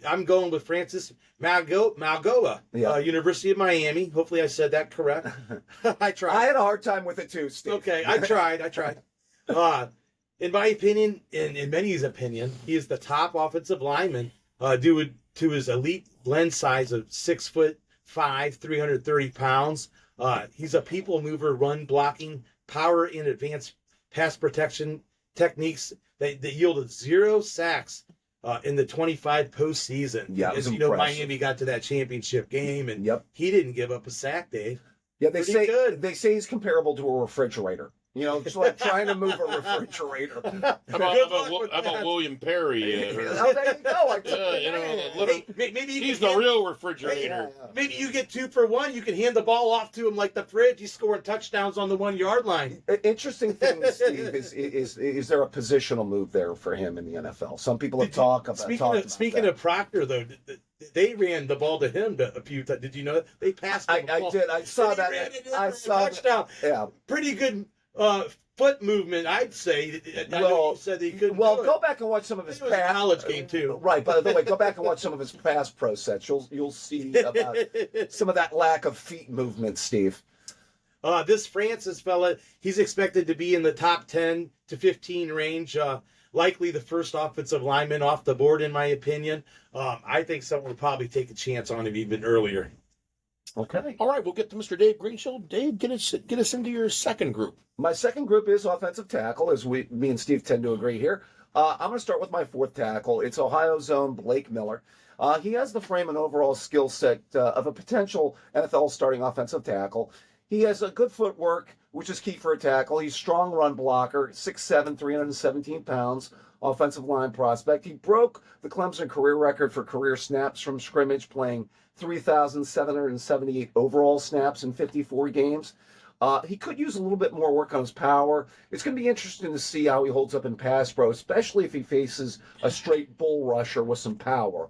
I'm going with Francis Malgoa, University of Miami. Hopefully I said that correct. I tried. I had a hard time with it too, Steve. Okay, I tried. In my opinion, in many's opinion, he is the top offensive lineman due to his elite lens size of 6'5", 330 pounds. He's a people mover, run blocking, power in advanced pass protection techniques that yielded 0 sacks in the 25 postseason. Yeah, it was As you know, impressive. Miami got to that championship game, and Yep. he didn't give up a sack, Dave. Yeah, Pretty good. they say he's comparable to a refrigerator. You know, it's like trying to move a refrigerator. How Good luck with about that. William Perry? Oh, there you go. I took Yeah, the you know, name. a little, Hey, maybe you he's can the real refrigerator. Yeah. Maybe you get 2 for 1. You can hand the ball off to him like the fridge. He's scoring touchdowns on the 1 yard line. Interesting thing, Steve, is there a positional move there for him in the NFL? Some people have talked about Speaking that. of Proctor, though, they ran the ball to him a few times. Did you know that? They passed him. I did. I saw And he that. ran into I for a saw that. touchdown. Yeah. Pretty good foot movement, I'd say. I know you said that he couldn't. Well, do it. go back and watch some of his It was a past college game too. Right. By the way, go back and watch some of his past pro sets. You'll see about some of that lack of feet movement, Steve. This Francis fella, he's expected to be in the top 10 to 15 range. Likely the first offensive lineman off the board, in my opinion. I think someone would probably take a chance on him even earlier. Okay. All right, we'll get to Mr. Dave Greenshield. Dave, get us into your second group. My second group is offensive tackle, as me and Steve tend to agree here. I'm going to start with my fourth tackle. It's Ohio's own Blake Miller. He has the frame and overall skill set of a potential NFL starting offensive tackle. He has a good footwork, which is key for a tackle. He's a strong run blocker, 6'7", 317 pounds, offensive line prospect. He broke the Clemson career record for career snaps from scrimmage, playing 3,778 overall snaps in 54 games. He could use a little bit more work on his power. It's going to be interesting to see how he holds up in pass pro, especially if he faces a straight bull rusher with some power.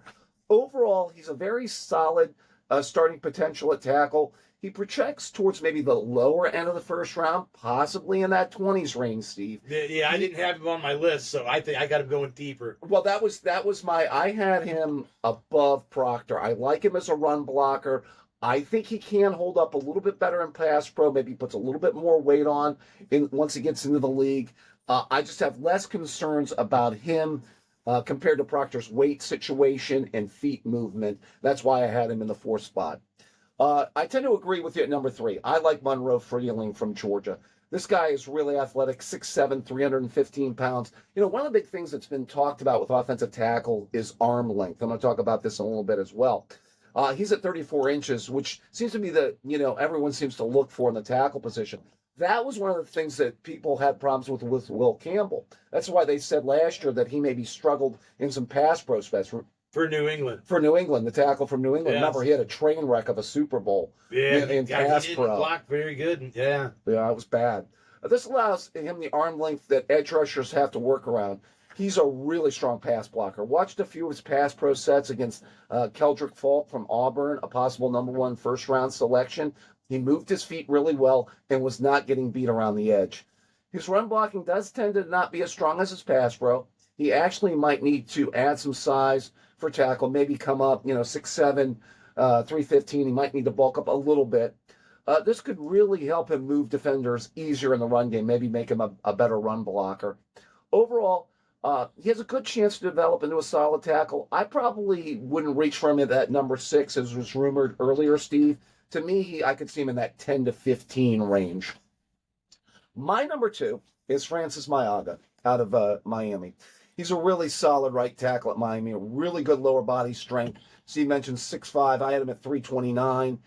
Overall, he's a very solid starting potential at tackle. He projects towards maybe the lower end of the first round, possibly in that 20s range, Steve. Yeah, I didn't have him on my list, so I think I got him going deeper. Well, that was I had him above Proctor. I like him as a run blocker. I think he can hold up a little bit better in pass pro, maybe puts a little bit more weight on once he gets into the league. I just have less concerns about him compared to Proctor's weight situation and feet movement. That's why I had him in the 4th spot. I tend to agree with you at number 3. I like Monroe Freeling from Georgia. This guy is really athletic, 6'7", 315 pounds. You know, one of the big things that's been talked about with offensive tackle is arm length. I'm going to talk about this in a little bit as well. He's at 34 inches, which seems to be everyone seems to look for in the tackle position. That was one of the things that people had problems with Will Campbell. That's why they said last year that he maybe struggled in some pass pro specs. For New England. For New England, the tackle from New England. Yes. Remember, he had a train wreck of a Super Bowl in pass he didn't pro. block very good. Yeah. Yeah, it was bad. This allows him the arm length that edge rushers have to work around. He's a really strong pass blocker. Watched a few of his pass pro sets against Keldrick Falk from Auburn, a possible number 1 first-round selection. He moved his feet really well and was not getting beat around the edge. His run blocking does tend to not be as strong as his pass pro. He actually might need to add some size for tackle, maybe come up, 6'7", 315. He might need to bulk up a little bit. This could really help him move defenders easier in the run game, maybe make him a better run blocker. Overall, he has a good chance to develop into a solid tackle. I probably wouldn't reach for him at that number 6, as was rumored earlier, Steve. To me, I could see him in that 10 to 15 range. My number 2 is Francis Maiaga out of Miami. He's a really solid right tackle at Miami, a really good lower body strength. Steve mentioned 6'5". I had him at 329.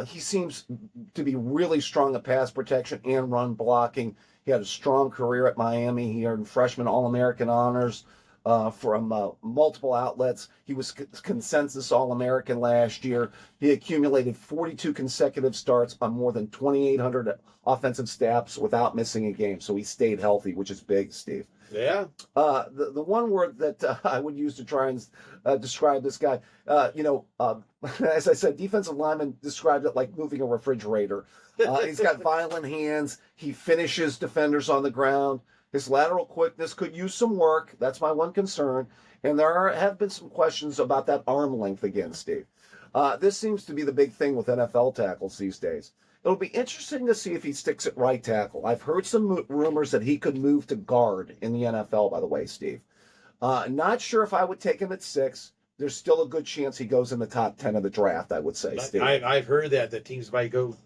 He seems to be really strong at pass protection and run blocking. He had a strong career at Miami. He earned freshman All-American honors from multiple outlets. He was consensus All-American last year. He accumulated 42 consecutive starts on more than 2,800 offensive snaps without missing a game. So he stayed healthy, which is big, Steve. Yeah. The one word that I would use to try and describe this guy, as I said, defensive lineman described it like moving a refrigerator. He's got violent hands. He finishes defenders on the ground. His lateral quickness could use some work. That's my one concern. And there have been some questions about that arm length again, Steve. This seems to be the big thing with NFL tackles these days. It'll be interesting to see if he sticks at right tackle. I've heard some rumors that he could move to guard in the NFL, by the way, Steve. Not sure if I would take him at 6. there's still a good chance he goes in the top 10 of the draft, I would say, Steve. I've heard that teams might go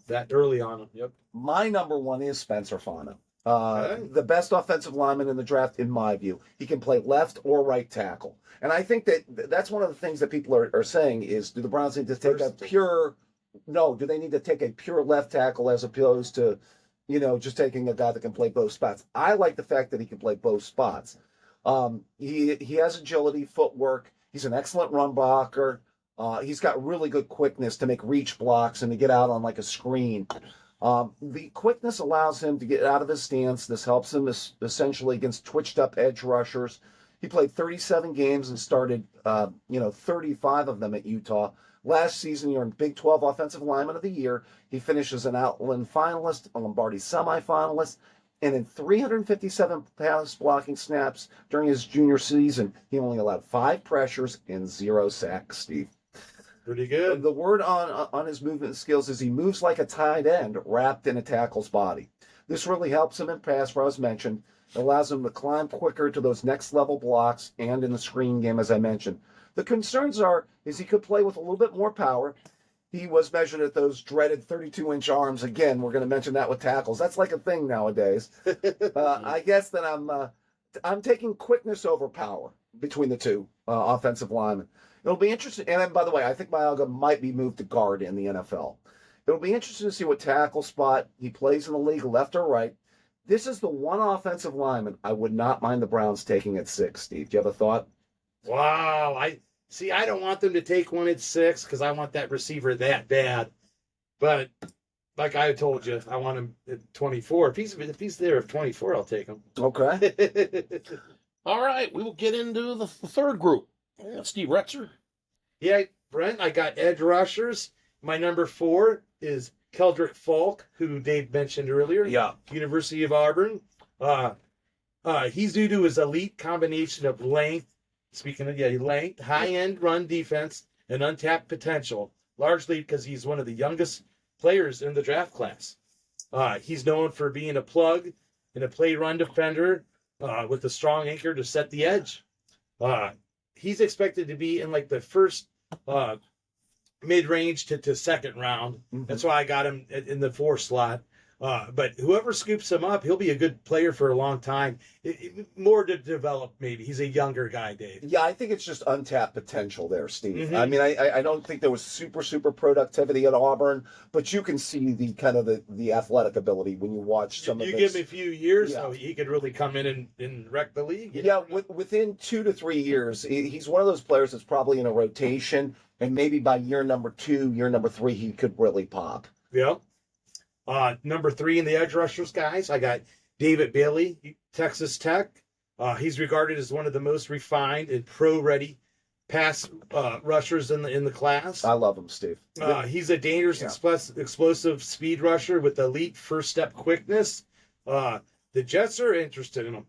that early on him. Yep. My number one is Spencer Fano. Okay. The best offensive lineman in the draft, in my view. He can play left or right tackle. And I think that's one of the things that people are saying is, do the Browns need to take do they need to take a pure left tackle as opposed to, just taking a guy that can play both spots? I like the fact that he can play both spots. He has agility, footwork. He's an excellent run blocker. He's got really good quickness to make reach blocks and to get out on like a screen. The quickness allows him to get out of his stance. This helps him essentially against twitched up edge rushers. He played 37 games and started, 35 of them at Utah. Last season, he earned Big 12 Offensive Lineman of the Year. He finished as an Outland finalist, a Lombardi semifinalist, and in 357 pass blocking snaps during his junior season, he only allowed 5 pressures and 0 sacks, Steve. Pretty good. The word on his movement skills is he moves like a tight end wrapped in a tackle's body. This really helps him in pass pro, as mentioned. It allows him to climb quicker to those next level blocks and in the screen game, as I mentioned. The concerns is he could play with a little bit more power. He was measured at those dreaded 32-inch arms. Again, we're going to mention that with tackles. That's like a thing nowadays. I guess that I'm taking quickness over power between the two offensive linemen. It'll be interesting. And then, by the way, I think Myalga might be moved to guard in the NFL. It'll be interesting to see what tackle spot he plays in the league, left or right. This is the one offensive lineman I would not mind the Browns taking at 6, Steve. Do you have a thought? Wow. I don't want them to take one at 6 because I want that receiver that bad. But like I told you, I want him at 24. If he's there at 24, I'll take him. Okay. All right, we will get into the third group. Steve Retzer. Yeah, Brent, I got edge rushers. My number 4 is Keldrick Falk, who Dave mentioned earlier. Yeah. University of Auburn. He's due to his elite combination of length, length, high-end run defense, and untapped potential, largely because he's one of the youngest players in the draft class. He's known for being a plug and a play-run defender with a strong anchor to set the edge. He's expected to be in like the first mid-range to second round. Mm-hmm. That's why I got him in the 4 slot. But whoever scoops him up, he'll be a good player for a long time. More to develop, maybe. He's a younger guy, Dave. Yeah, I think it's just untapped potential there, Steve. Mm-hmm. I mean, I don't think there was super productivity at Auburn, but you can see the kind of the athletic ability when you watch some of this. You give him a few years, so he could really come in and wreck the league. Yeah, within 2 to 3 years, he's one of those players that's probably in a rotation, and maybe by year number 2, year number 3, he could really pop. Yeah. Number 3 in the edge rushers, guys, I got David Bailey, Texas Tech. He's regarded as one of the most refined and pro-ready pass rushers in the class. I love him, Steve. He's a dangerous, explosive speed rusher with elite first-step quickness. The Jets are interested in him.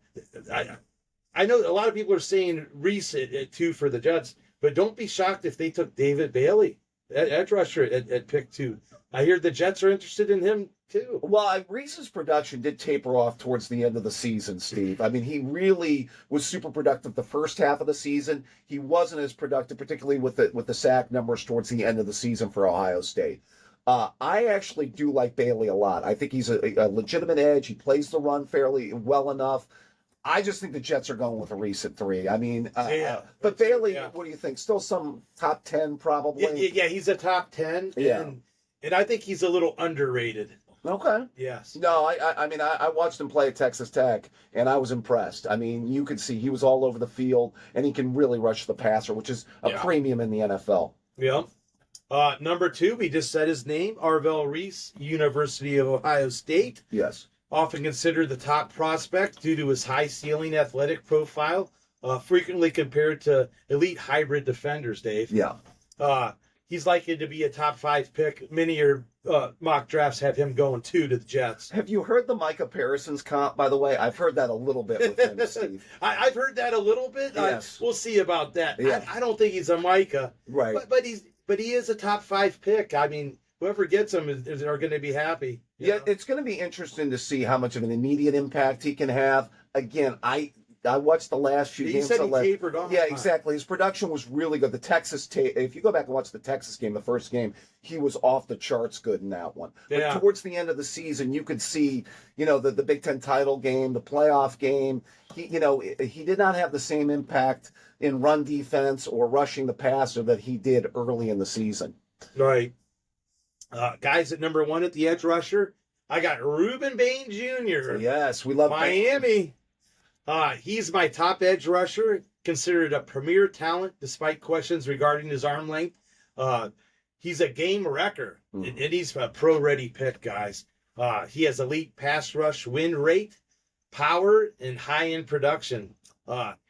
I know a lot of people are saying Reese at 2 for the Jets, but don't be shocked if they took David Bailey, edge rusher, at pick 2. I hear the Jets are interested in him, too. Well, Reese's production did taper off towards the end of the season, Steve. I mean, he really was super productive the first half of the season. He wasn't as productive, particularly with the sack numbers towards the end of the season for Ohio State. I actually do like Bailey a lot. I think he's a legitimate edge. He plays the run fairly well enough. I just think the Jets are going with a Reese at 3. I mean, but Bailey, what do you think? Still some top 10 probably? Yeah, he's a top 10. Yeah. And I think he's a little underrated. Okay. Yes. No, I mean, I watched him play at Texas Tech, and I was impressed. I mean, you could see he was all over the field, and he can really rush the passer, which is a premium in the NFL. Yeah. Number 2, we just said his name, Arvell Reese, University of Ohio State. Yes. Often considered the top prospect due to his high ceiling athletic profile, frequently compared to elite hybrid defenders, Dave. Yeah. He's likely to be a top 5 pick. Many of your mock drafts have him going 2 to the Jets. Have you heard the Micah Parsons comp, by the way? I've heard that a little bit with him, Steve. I've heard that a little bit. Yes. We'll see about that. Yeah. I don't think he's a Micah. Right. But he is a top 5 pick. I mean, whoever gets him are going to be happy. Yeah, it's going to be interesting to see how much of an immediate impact he can have. Again, I watched the last few He games. said he tapered off. Yeah, exactly. His production was really good. The Texas if you go back and watch the Texas game, the first game, he was off the charts good in that one. Yeah. But towards the end of the season, you could see, the Big Ten title game, the playoff game. He did not have the same impact in run defense or rushing the passer that he did early in the season. Right. Guys at number 1 at the edge rusher, I got Reuben Bain Jr. Yes, we love Miami. He's my top edge rusher, considered a premier talent despite questions regarding his arm length. He's a game wrecker, and he's a pro-ready pick, guys. He has elite pass rush win rate, power, and high-end production.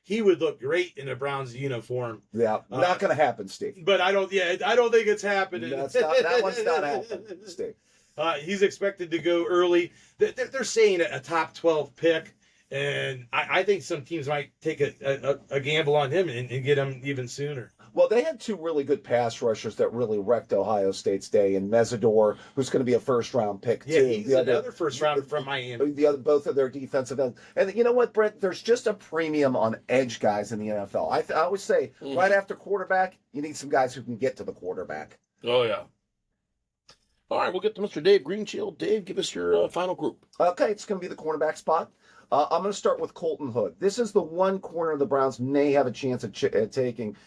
He would look great in a Browns uniform. Yeah, not going to happen, Steve. But I don't think it's happening. That one's not happening, Steve. He's expected to go early. They're saying a top 12 pick, and I think some teams might take a gamble on him and get him even sooner. Well, they had 2 really good pass rushers that really wrecked Ohio State's day, and Mesidor, who's going to be a first-round pick, too. Yeah, he's another first-rounder from Miami. Both of their defensive ends. And you know what, Brent? There's just a premium on edge guys in the NFL. I always say, right after quarterback, you need some guys who can get to the quarterback. Oh, yeah. All right, we'll get to Mr. Dave Greenshield. Dave, give us your final group. Okay, it's going to be the cornerback spot. I'm going to start with Colton Hood. This is the one corner the Browns may have a chance at taking.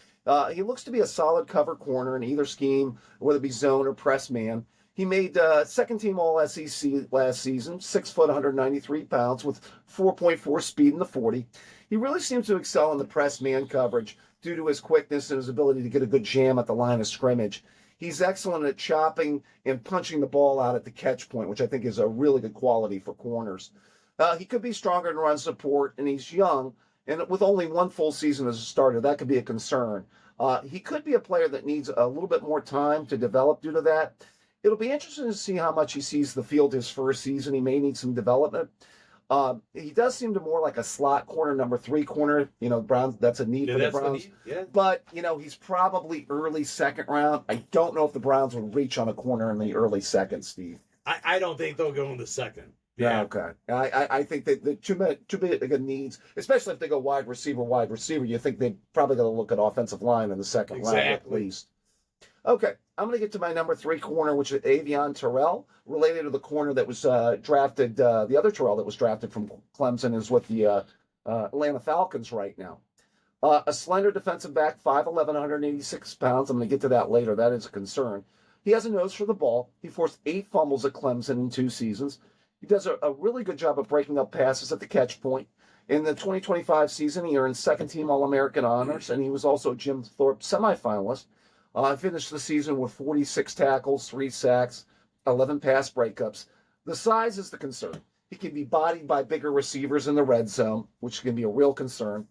He looks to be a solid cover corner in either scheme, whether it be zone or press man. He made second-team All-SEC last season, 6 foot, 193 pounds, with 4.4 speed in the 40. He really seems to excel in the press man coverage due to his quickness and his ability to get a good jam at the line of scrimmage. He's excellent at chopping and punching the ball out at the catch point, which I think is a really good quality for corners. He could be stronger in run support, and he's young, and with only 1 full season as a starter, that could be a concern. He could be a player that needs a little bit more time to develop due to that. It'll be interesting to see how much he sees the field his first season. He may need some development. He does seem to more like a slot corner, number 3 corner. Browns, that's a need for the Browns. Yeah. But, he's probably early second round. I don't know if the Browns would reach on a corner in the early second, Steve. I don't think they'll go in the second. Yeah, okay. I think that the too big needs, especially if they go wide receiver, you think they're probably going to look at offensive line in the second round at least. Okay, I'm going to get to my number 3 corner, which is Avion Terrell, related to the corner that was drafted, the other Terrell that was drafted from Clemson is with the Atlanta Falcons right now. A slender defensive back, 5'11", 186 pounds. I'm going to get to that later. That is a concern. He has a nose for the ball. He forced 8 fumbles at Clemson in 2 seasons. He does a really good job of breaking up passes at the catch point. In the 2025 season, he earned second-team All-American honors, and he was also a Jim Thorpe semifinalist. Finished the season with 46 tackles, 3 sacks, 11 pass breakups. The size is the concern. He can be bodied by bigger receivers in the red zone, which can be a real concern.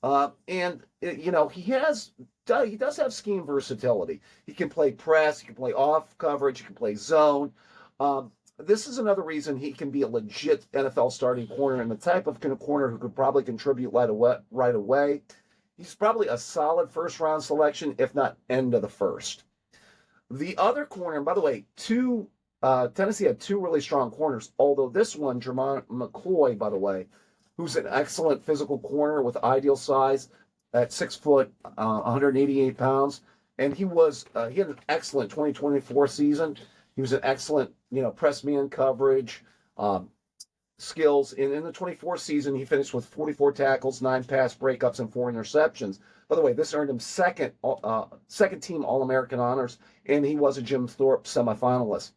He does have scheme versatility. He can play press, he can play off coverage, he can play zone. This is another reason he can be a legit NFL starting corner and the type of corner who could probably contribute right away. He's probably a solid first-round selection, if not end of the first. The other corner, and by the way, Tennessee had 2 really strong corners, although this one, Jermon McCloy, by the way, who's an excellent physical corner with ideal size at 6 foot, 188 pounds, and he had an excellent 2024 season. He was an excellent, press man coverage, skills. In the 24 season, he finished with 44 tackles, 9 pass breakups, and 4 interceptions. By the way, this earned him second team All-American honors, and he was a Jim Thorpe semifinalist.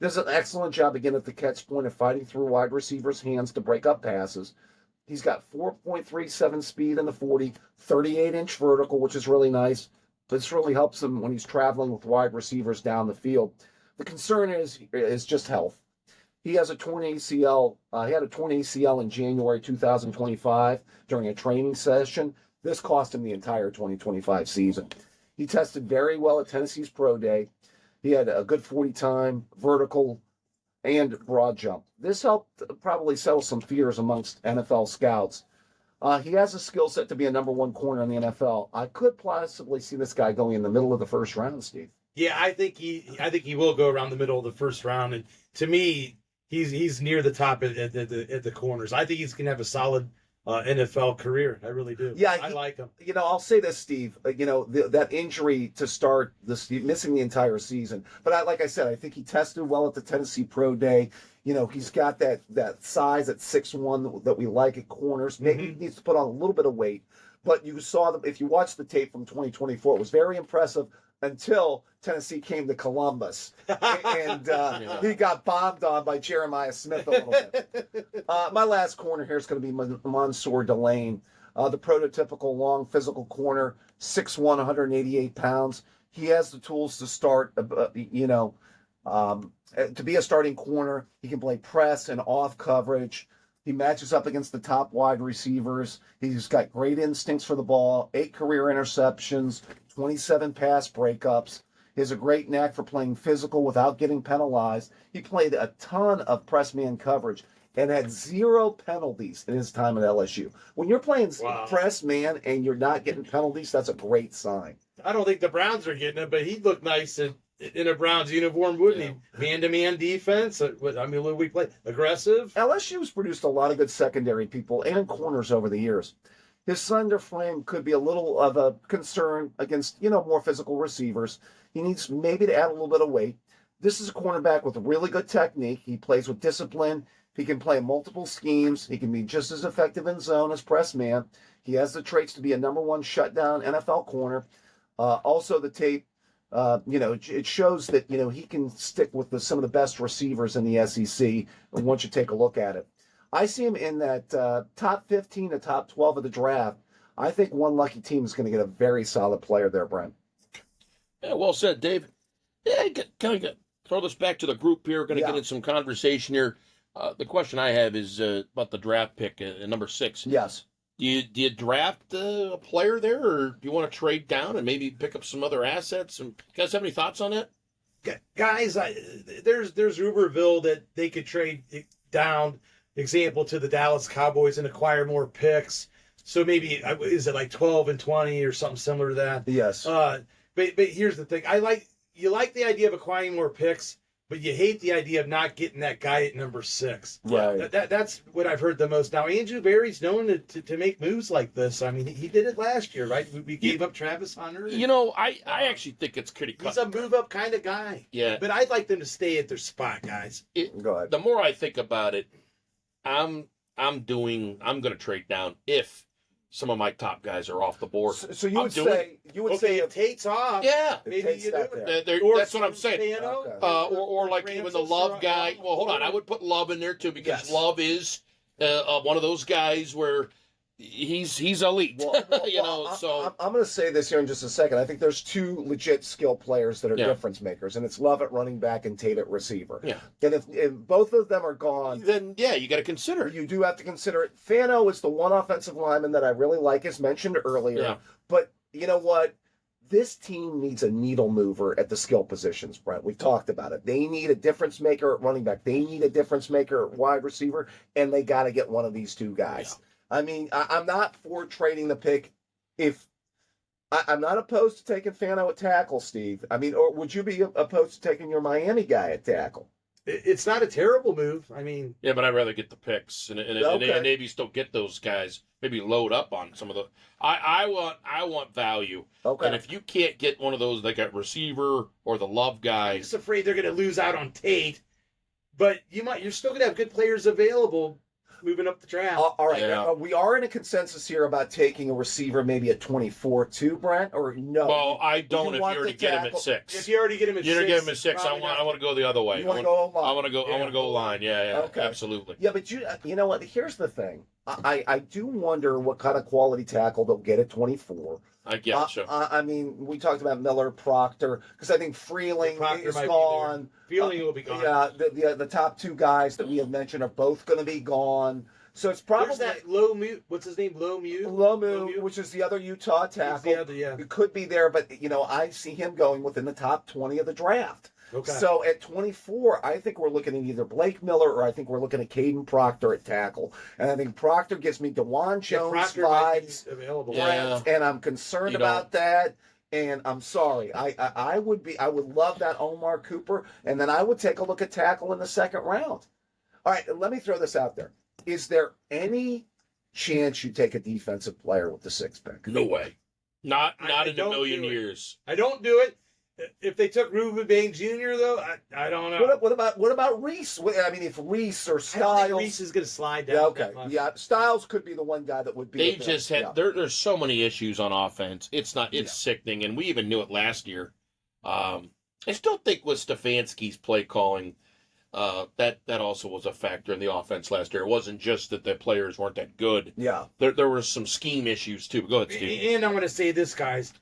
Does an excellent job again at the catch point of fighting through wide receivers' hands to break up passes. He's got 4.37 speed in the 40, 38-inch vertical, which is really nice. This really helps him when he's traveling with wide receivers down the field. The concern is just health. He has a torn ACL. He had a torn ACL in January 2025 during a training session. This cost him the entire 2025 season. He tested very well at Tennessee's Pro Day. He had a good 40 time, vertical, and broad jump. This helped probably settle some fears amongst NFL scouts. He has a skill set to be a number 1 corner in the NFL. I could possibly see this guy going in the middle of the first round, Steve. Yeah, I think he will go around the middle of the first round, and to me, he's near the top at the corners. I think he's gonna have a solid NFL career. I really do. Yeah, I like him. I'll say this, Steve. That injury to start missing the entire season. But like I said, I think he tested well at the Tennessee Pro Day. He's got that size at 6'1" that we like at corners. Maybe he needs to put on a little bit of weight. But you saw them if you watch the tape from 2024. It was very impressive until Tennessee came to Columbus, and he got bombed on by Jeremiah Smith a little bit. My last corner here is going to be Mansour Delane, the prototypical long physical corner, 6'1", 188 pounds. He has the tools to start, to be a starting corner. He can play press and off coverage. He matches up against the top wide receivers. He's got great instincts for the ball, 8 career interceptions, 27 pass breakups. He has a great knack for playing physical without getting penalized. He played a ton of press man coverage and had 0 penalties in his time at LSU. When you're playing press man and you're not getting penalties, that's a great sign. I don't think the Browns are getting it, but he'd look nice in a Browns uniform, wouldn't he? Man-to-man defense. What we play? Aggressive. LSU's produced a lot of good secondary people and corners over the years. His slender frame could be a little of a concern against, more physical receivers. He needs maybe to add a little bit of weight. This is a cornerback with really good technique. He plays with discipline. He can play multiple schemes. He can be just as effective in zone as press man. He has the traits to be a number 1 shutdown NFL corner. Also, the tape, it shows that, he can stick with some of the best receivers in the SEC once you take a look at it. I see him in that top 15 to top 12 of the draft. I think one lucky team is going to get a very solid player there, Brent. Yeah, well said, Dave. Yeah, kind of throw this back to the group here. Going to get in some conversation here. The question I have is about the draft pick at number 6. Yes. Do you draft a player there, or do you want to trade down and maybe pick up some other assets? And you guys have any thoughts on that? Guys, there's rumorville that they could trade down, example, to the Dallas Cowboys and acquire more picks. So maybe, is it like 12 and 20 or something similar to that? Yes. But here's the thing. You like the idea of acquiring more picks, but you hate the idea of not getting that guy at number 6. Right. That's what I've heard the most. Now, Andrew Berry's known to make moves like this. I mean, he did it last year, right? We gave up Travis Hunter. I actually think it's pretty cut. He's a move-up kind of guy. Yeah. But I'd like them to stay at their spot, guys. Go ahead. The more I think about it, I'm going to trade down if some of my top guys are off the board. So you would say if Tate's off, yeah, maybe you do it. That's what I'm saying. Okay. Or like even the Love guy. Well, hold on, I would put Love in there too because Love is one of those guys where he's elite. So I'm going to say this here in just a second. I think there's 2 legit skill players that are difference makers, and it's Love at running back and Tate at receiver. Yeah. And if both of them are gone, then you got to consider it. You do have to consider it. Fano is the one offensive lineman that I really like, as mentioned earlier. Yeah. But you know what? This team needs a needle mover at the skill positions, Brent. We've talked about it. They need a difference maker at running back. They need a difference maker at wide receiver, and they got to get one of these 2 guys. Yeah. I mean, I'm not for trading the pick. I'm not opposed to taking Fano at tackle, Steve. I mean, or would you be opposed to taking your Miami guy at tackle? It's not a terrible move. I mean, yeah, but I'd rather get the picks and maybe still get those guys. Maybe load up on some of the. I want value. Okay. And if you can't get one of those, like a receiver or the Love guys, I'm just afraid they're going to lose out on Tate. But you're still going to have good players available moving up the draft. All right. Yeah. We are in a consensus here about taking a receiver maybe at 24 too, Brent, or no? Well, I don't if you already get him at 6. If you already get him at 6. You already get him at 6. I want to go the other way. You want to go line? I want to go line. Yeah. Okay. Absolutely. Yeah, but you know what? Here's the thing. I do wonder what kind of quality tackle they'll get at 24. I get you. I mean, we talked about Miller, Proctor, because I think Freeling is gone. Freeling will be gone. Yeah, the top 2 guys that we have mentioned are both going to be gone. So it's probably that Lomu. What's his name? Lomu, which is the other Utah tackle. It could be there, but I see him going within the top 20 of the draft. Okay. So at 24, I think we're looking at either Blake Miller or I think we're looking at Caden Proctor at tackle. And I think Proctor gives me DeJuan Jones vibes. Available. Yeah. And I'm concerned about that. And I'm sorry. I would love that Omar Cooper. And then I would take a look at tackle in the 2nd round. All right, let me throw this out there. Is there any chance you take a defensive player with the 6th pick. No way. Not I in a don't million do it. years. I don't do it. If they took Ruben Baines Jr. though, I don't know. What about Reese? I mean, if Reese or I don't Styles, think Reese is going to slide down. yeah, okay, that much. yeah, Styles could be the one guy that would be. They just had there's so many issues on offense. It's sickening, and we even knew it last year. I still think with Stefanski's play calling, that also was a factor in the offense last year. It wasn't just that the players weren't that good. Yeah, There were some scheme issues too. Go ahead, Steve. And I'm going to say this, guys.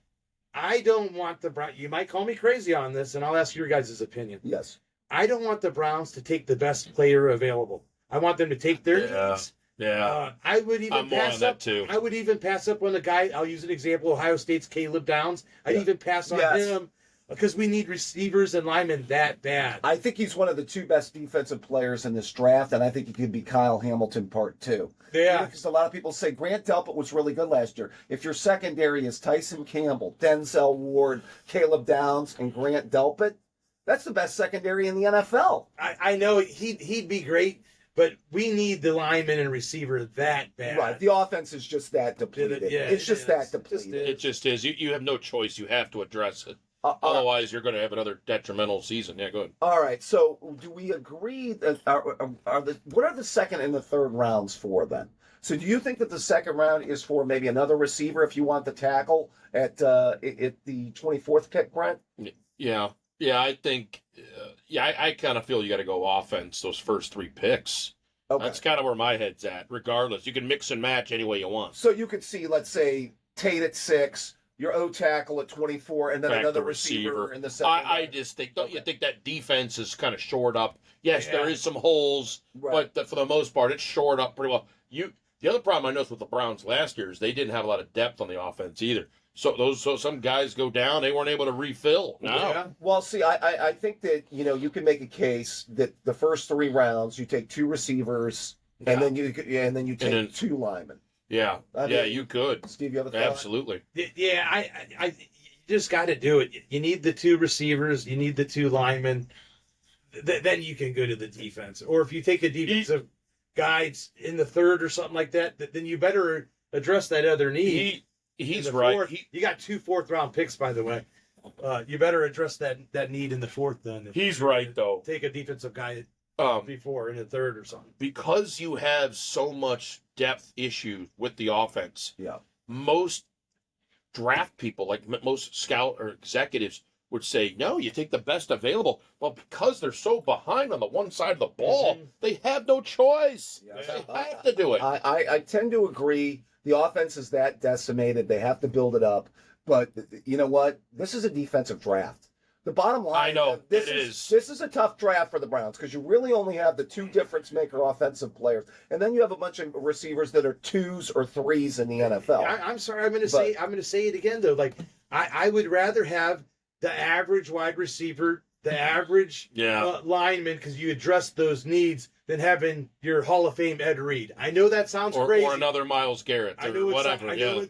I don't want the Browns. You might call me crazy on this, and I'll ask your guys' opinion. yes. I don't want the Browns to take the best player available. I want them to take their needs. Yeah. I would even I'm more pass on that up. too. I would even pass up on the guy. I'll use an example. Ohio State's Caleb Downs. I'd even pass on him because we need receivers and linemen that bad. I think he's one of the 2 best defensive players in this draft, and I think he could be Kyle Hamilton part 2. Yeah. Because a lot of people say Grant Delpit was really good last year. If your secondary is Tyson Campbell, Denzel Ward, Caleb Downs, and Grant Delpit, that's the best secondary in the NFL. I know he'd be great, but we need the lineman and receiver that bad. Right. The offense is just that depleted. Yeah, it's just that depleted. It just is. You have no choice. You have to address it. Otherwise, you're going to have another detrimental season. Yeah, go ahead. All right. So, do we agree that what are the 2nd and the 3rd rounds for then? So, do you think that the 2nd round is for maybe another receiver if you want the tackle at the 24th pick, Brent? Yeah, I think. I kind of feel you got to go offense those first 3 picks. Okay. That's kind of where my head's at. Regardless, you can mix and match any way you want. So you could see, let's say, Tate at 6. Your O tackle at 24, and then Back another the receiver in the 2nd. I just think, don't you think that defense is kind of shored up? Yes, there is some holes, but for the most part, it's shored up pretty well. The other problem I noticed with the Browns last year is they didn't have a lot of depth on the offense either. So some guys go down, they weren't able to refill. No. Yeah. Well, see, I think that you can make a case that the first 3 rounds you take 2 receivers, and then you take 2 linemen. Yeah, you could. Steve, you have a thought? Absolutely. Yeah, I you just got to do it. You need the 2 receivers. You need the 2 linemen. Then you can go to the defense. Or if you take a defensive guys in the 3rd or something like that, then you better address that other need. He's right. You got 2 4th-round picks, by the way. You better address that need in the 4th then. He's right, though. Take a defensive guy before in the 3rd or something. Because you have so much depth issue with the offense. Yeah. Most draft people, like most scout or executives, would say, no, you take the best available. Well, because they're so behind on the one side of the ball, they have no choice. Yeah. They have to do it. I tend to agree. The offense is that decimated. They have to build it up. But you know what? This is a defensive draft. The bottom line, I know, this is a tough draft for the Browns because you really only have the 2 difference maker offensive players, and then you have a bunch of receivers that are 2s or 3s in the NFL. I'm sorry, I'm going to say it again though. Like I would rather have the average wide receiver, the average lineman, because you address those needs, than having your Hall of Fame Ed Reed. I know that sounds crazy. Or another Miles Garrett or whatever.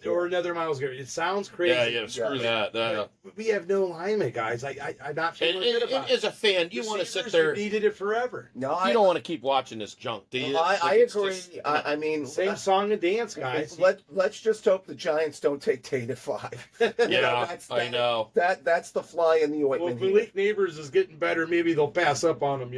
Or another Miles Garrett. It sounds crazy. Yeah, screw that. We have no linemen, guys. I'm not feeling good about it. As a fan, you want to sit there. Needed it forever. No, you don't want to keep watching this junk, do you? I agree. I mean, same song and dance, guys. Let's just hope the Giants don't take Tate at 5. I know. That's the fly in the ointment. Well, if Malik Neighbors is getting better, maybe they'll pass up on him.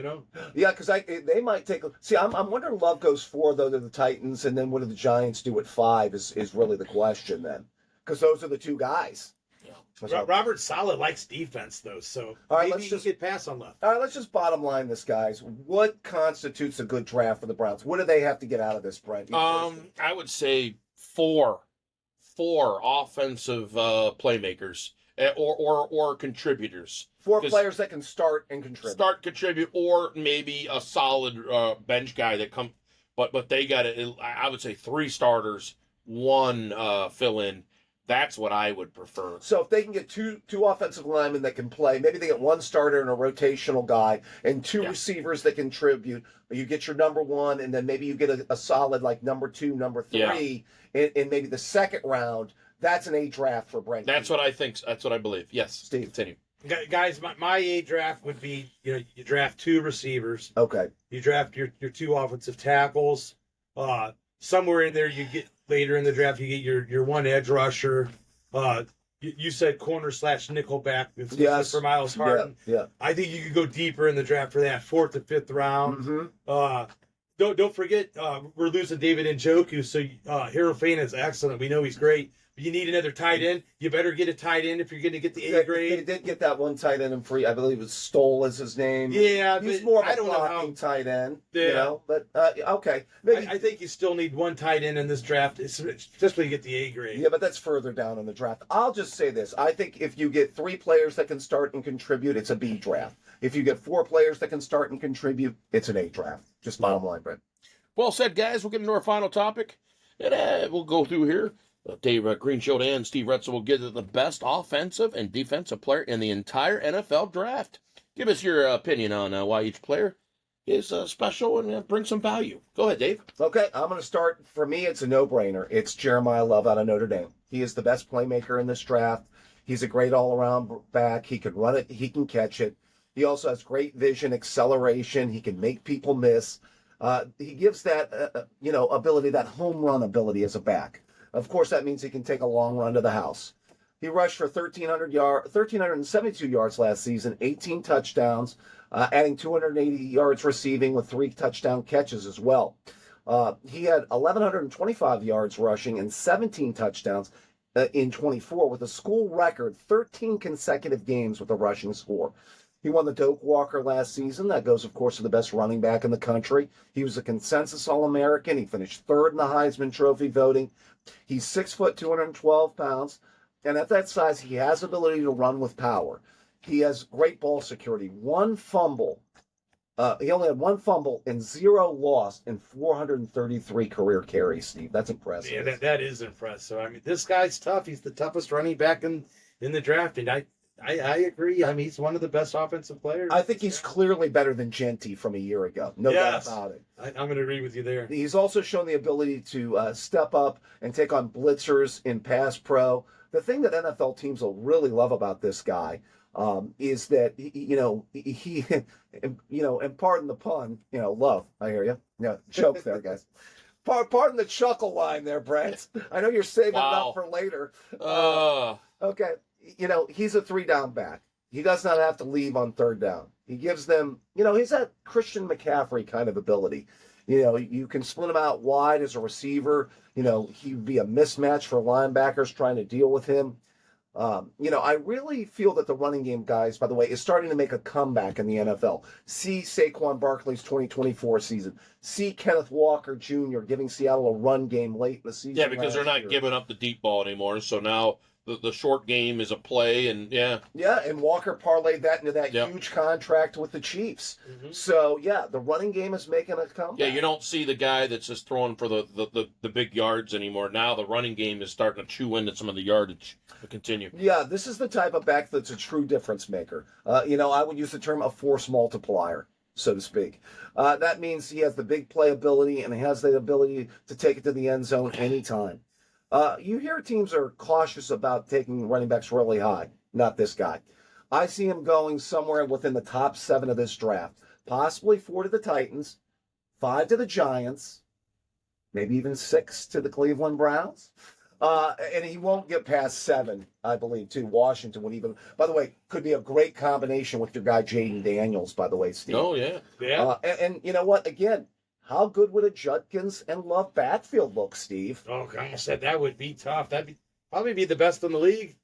Yeah, because they might take. See, I'm wondering. Love goes 4 though to the Titans, and then what do the Giants do at 5? Is really the question then, because those are the 2 guys. Yeah. Robert Saleh likes defense though, so all right, maybe he could pass on left. All right, let's just bottom line this, guys. What constitutes a good draft for the Browns? What do they have to get out of this, Brent? I would say 4 offensive playmakers or contributors. 4 players that can start and contribute, or maybe a solid bench guy that come. But they got it. I would say 3 starters, 1 fill in. That's what I would prefer. So if they can get two offensive linemen that can play, maybe they get 1 starter and a rotational guy, and 2 receivers that contribute. You get your number 1, and then maybe you get a solid like number 2, number 3, in maybe the 2nd round. That's an A draft for Brent. That's what I think. That's what I believe. Yes, Steve. Continue. Guys, my A draft would be, you draft 2 receivers. Okay. You draft your 2 offensive tackles. somewhere in there, you get later in the draft, you get your one edge rusher. You said corner / nickel back. Yes. For Miles Harden. Yeah. I think you could go deeper in the draft for that 4th to 5th round. Mm-hmm. Don't forget, we're losing David Njoku, so Hero Fane is excellent. We know he's great. But you need another tight end. You better get a tight end if you're going to get the A grade. They did get that one tight end in free. I believe it was Stoll is his name. Yeah, he's more of a I don't know blocking tight end. Yeah. You know, but okay. Maybe. I think you still need one tight end in this draft, especially to get the A grade. Yeah, but that's further down in the draft. I'll just say this. I think if you get 3 players that can start and contribute, it's a B draft. If you get 4 players that can start and contribute, it's an A draft. Just bottom line, Brent. Well said, guys. We'll get into our final topic, and we'll go through here. Dave Greenshield and Steve Retzel will get the best offensive and defensive player in the entire NFL draft. Give us your opinion on why each player is special and brings some value. Go ahead, Dave. Okay, I'm going to start. For me, it's a no-brainer. It's Jeremiah Love out of Notre Dame. He is the best playmaker in this draft. He's a great all-around back. He can run it. He can catch it. He also has great vision, acceleration. He can make people miss. He gives that, ability, that home run ability as a back. Of course, that means he can take a long run to the house. He rushed for 1,372 yards last season, 18 touchdowns, adding 280 yards receiving with 3 touchdown catches as well. He had 1,125 yards rushing and 17 touchdowns in 24 with a school record 13 consecutive games with a rushing score. He won the Doak Walker last season. That goes, of course, to the best running back in the country. He was a consensus All-American. He finished 3rd in the Heisman Trophy voting. He's 6 foot, 212 pounds. And at that size, he has ability to run with power. He has great ball security. 1 fumble. He only had 1 fumble and 0 loss in 433 career carries, Steve. That's impressive. Yeah, that is impressive. I mean, this guy's tough. He's the toughest running back in the draft. And I agree. I mean, he's one of the best offensive players. I think he's clearly better than Genty from a year ago. No doubt about it. I'm going to agree with you there. He's also shown the ability to step up and take on blitzers in pass pro. The thing that NFL teams will really love about this guy is that, he and pardon the pun, love. I hear you. Yeah, joke there, guys. Pardon the chuckle line there, Brent. I know you're saving it up for later. Okay. He's a 3-down back. He does not have to leave on 3rd down. He gives them, he's that Christian McCaffrey kind of ability. You can split him out wide as a receiver. He'd be a mismatch for linebackers trying to deal with him. I really feel that the running game, guys, by the way, is starting to make a comeback in the NFL. See Saquon Barkley's 2024 season. See Kenneth Walker Jr. giving Seattle a run game late in the season. Yeah, because they're not giving up the deep ball anymore. So now the short game is a play, and yeah. Yeah, and Walker parlayed that into that huge contract with the Chiefs. Mm-hmm. So, the running game is making a comeback. Yeah, you don't see the guy that's just throwing for the big yards anymore. Now the running game is starting to chew into some of the yardage. To continue. Yeah, this is the type of back that's a true difference maker. I would use the term a force multiplier, so to speak. That means he has the big playability and he has the ability to take it to the end zone anytime. You hear teams are cautious about taking running backs really high. Not this guy. I see him going somewhere within the top 7 of this draft. Possibly 4 to the Titans, 5 to the Giants, maybe even 6 to the Cleveland Browns. And he won't get past 7, I believe, too. Washington would even, by the way, could be a great combination with your guy Jaden Daniels, by the way, Steve. Oh, yeah. Yeah. And you know what? Again, how good would a Judkins and Love backfield look, Steve? Oh, gosh, that would be tough. That'd probably be the best in the league.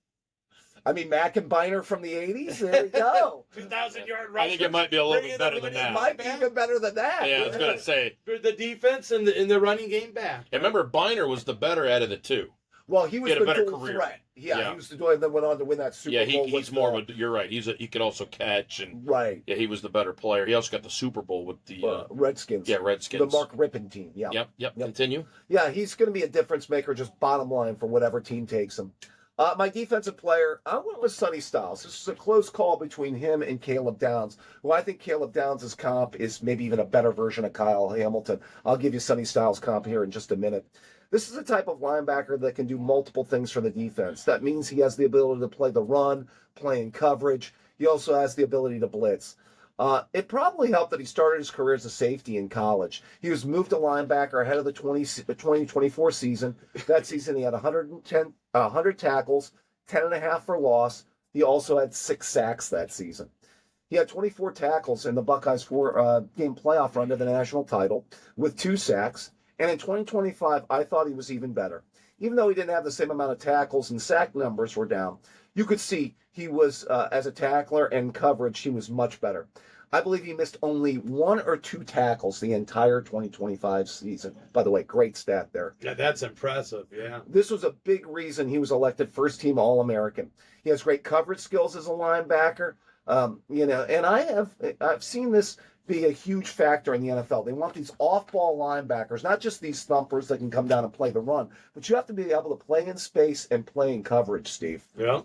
I mean, Mack and Biner from the 80s? There you go. 2,000-yard rusher. I think it might be a little bit better than that. It might be even better than that. Yeah, I was going to say. The defense and the running game back. And remember, Biner was the better out of the 2. Well, he was a the better dual career. threat. Yeah, he was the dual, and then went on to win that Super Bowl. Yeah, he's more of a. You're right. He could also catch and. Right. Yeah, he was the better player. He also got the Super Bowl with the Redskins. Yeah, Redskins. The Mark Rippon team. Yeah. Yep. Continue. Yeah, he's going to be a difference maker. Just bottom line for whatever team takes him. My defensive player, I went with Sonny Styles. This is a close call between him and Caleb Downs, who I think Caleb Downs' comp is maybe even a better version of Kyle Hamilton. I'll give you Sonny Styles' comp here in just a minute. This is a type of linebacker that can do multiple things for the defense. That means he has the ability to play the run, play in coverage. He also has the ability to blitz. It probably helped that he started his career as a safety in college. He was moved to linebacker ahead of the 2024 season. That season, he had 100 tackles, 10 and a half for loss. He also had 6 sacks that season. He had 24 tackles in the Buckeyes' 4-game playoff run to the national title with 2 sacks. And in 2025, I thought he was even better. Even though he didn't have the same amount of tackles and sack numbers were down, you could see he was, as a tackler and coverage, he was much better. I believe he missed only 1 or 2 tackles the entire 2025 season. By the way, great stat there. Yeah, that's impressive. Yeah. This was a big reason he was elected first-team All-American. He has great coverage skills as a linebacker. And I've seen this be a huge factor in the NFL. They want these off-ball linebackers, not just these thumpers that can come down and play the run, but you have to be able to play in space and play in coverage, Steve. Yeah.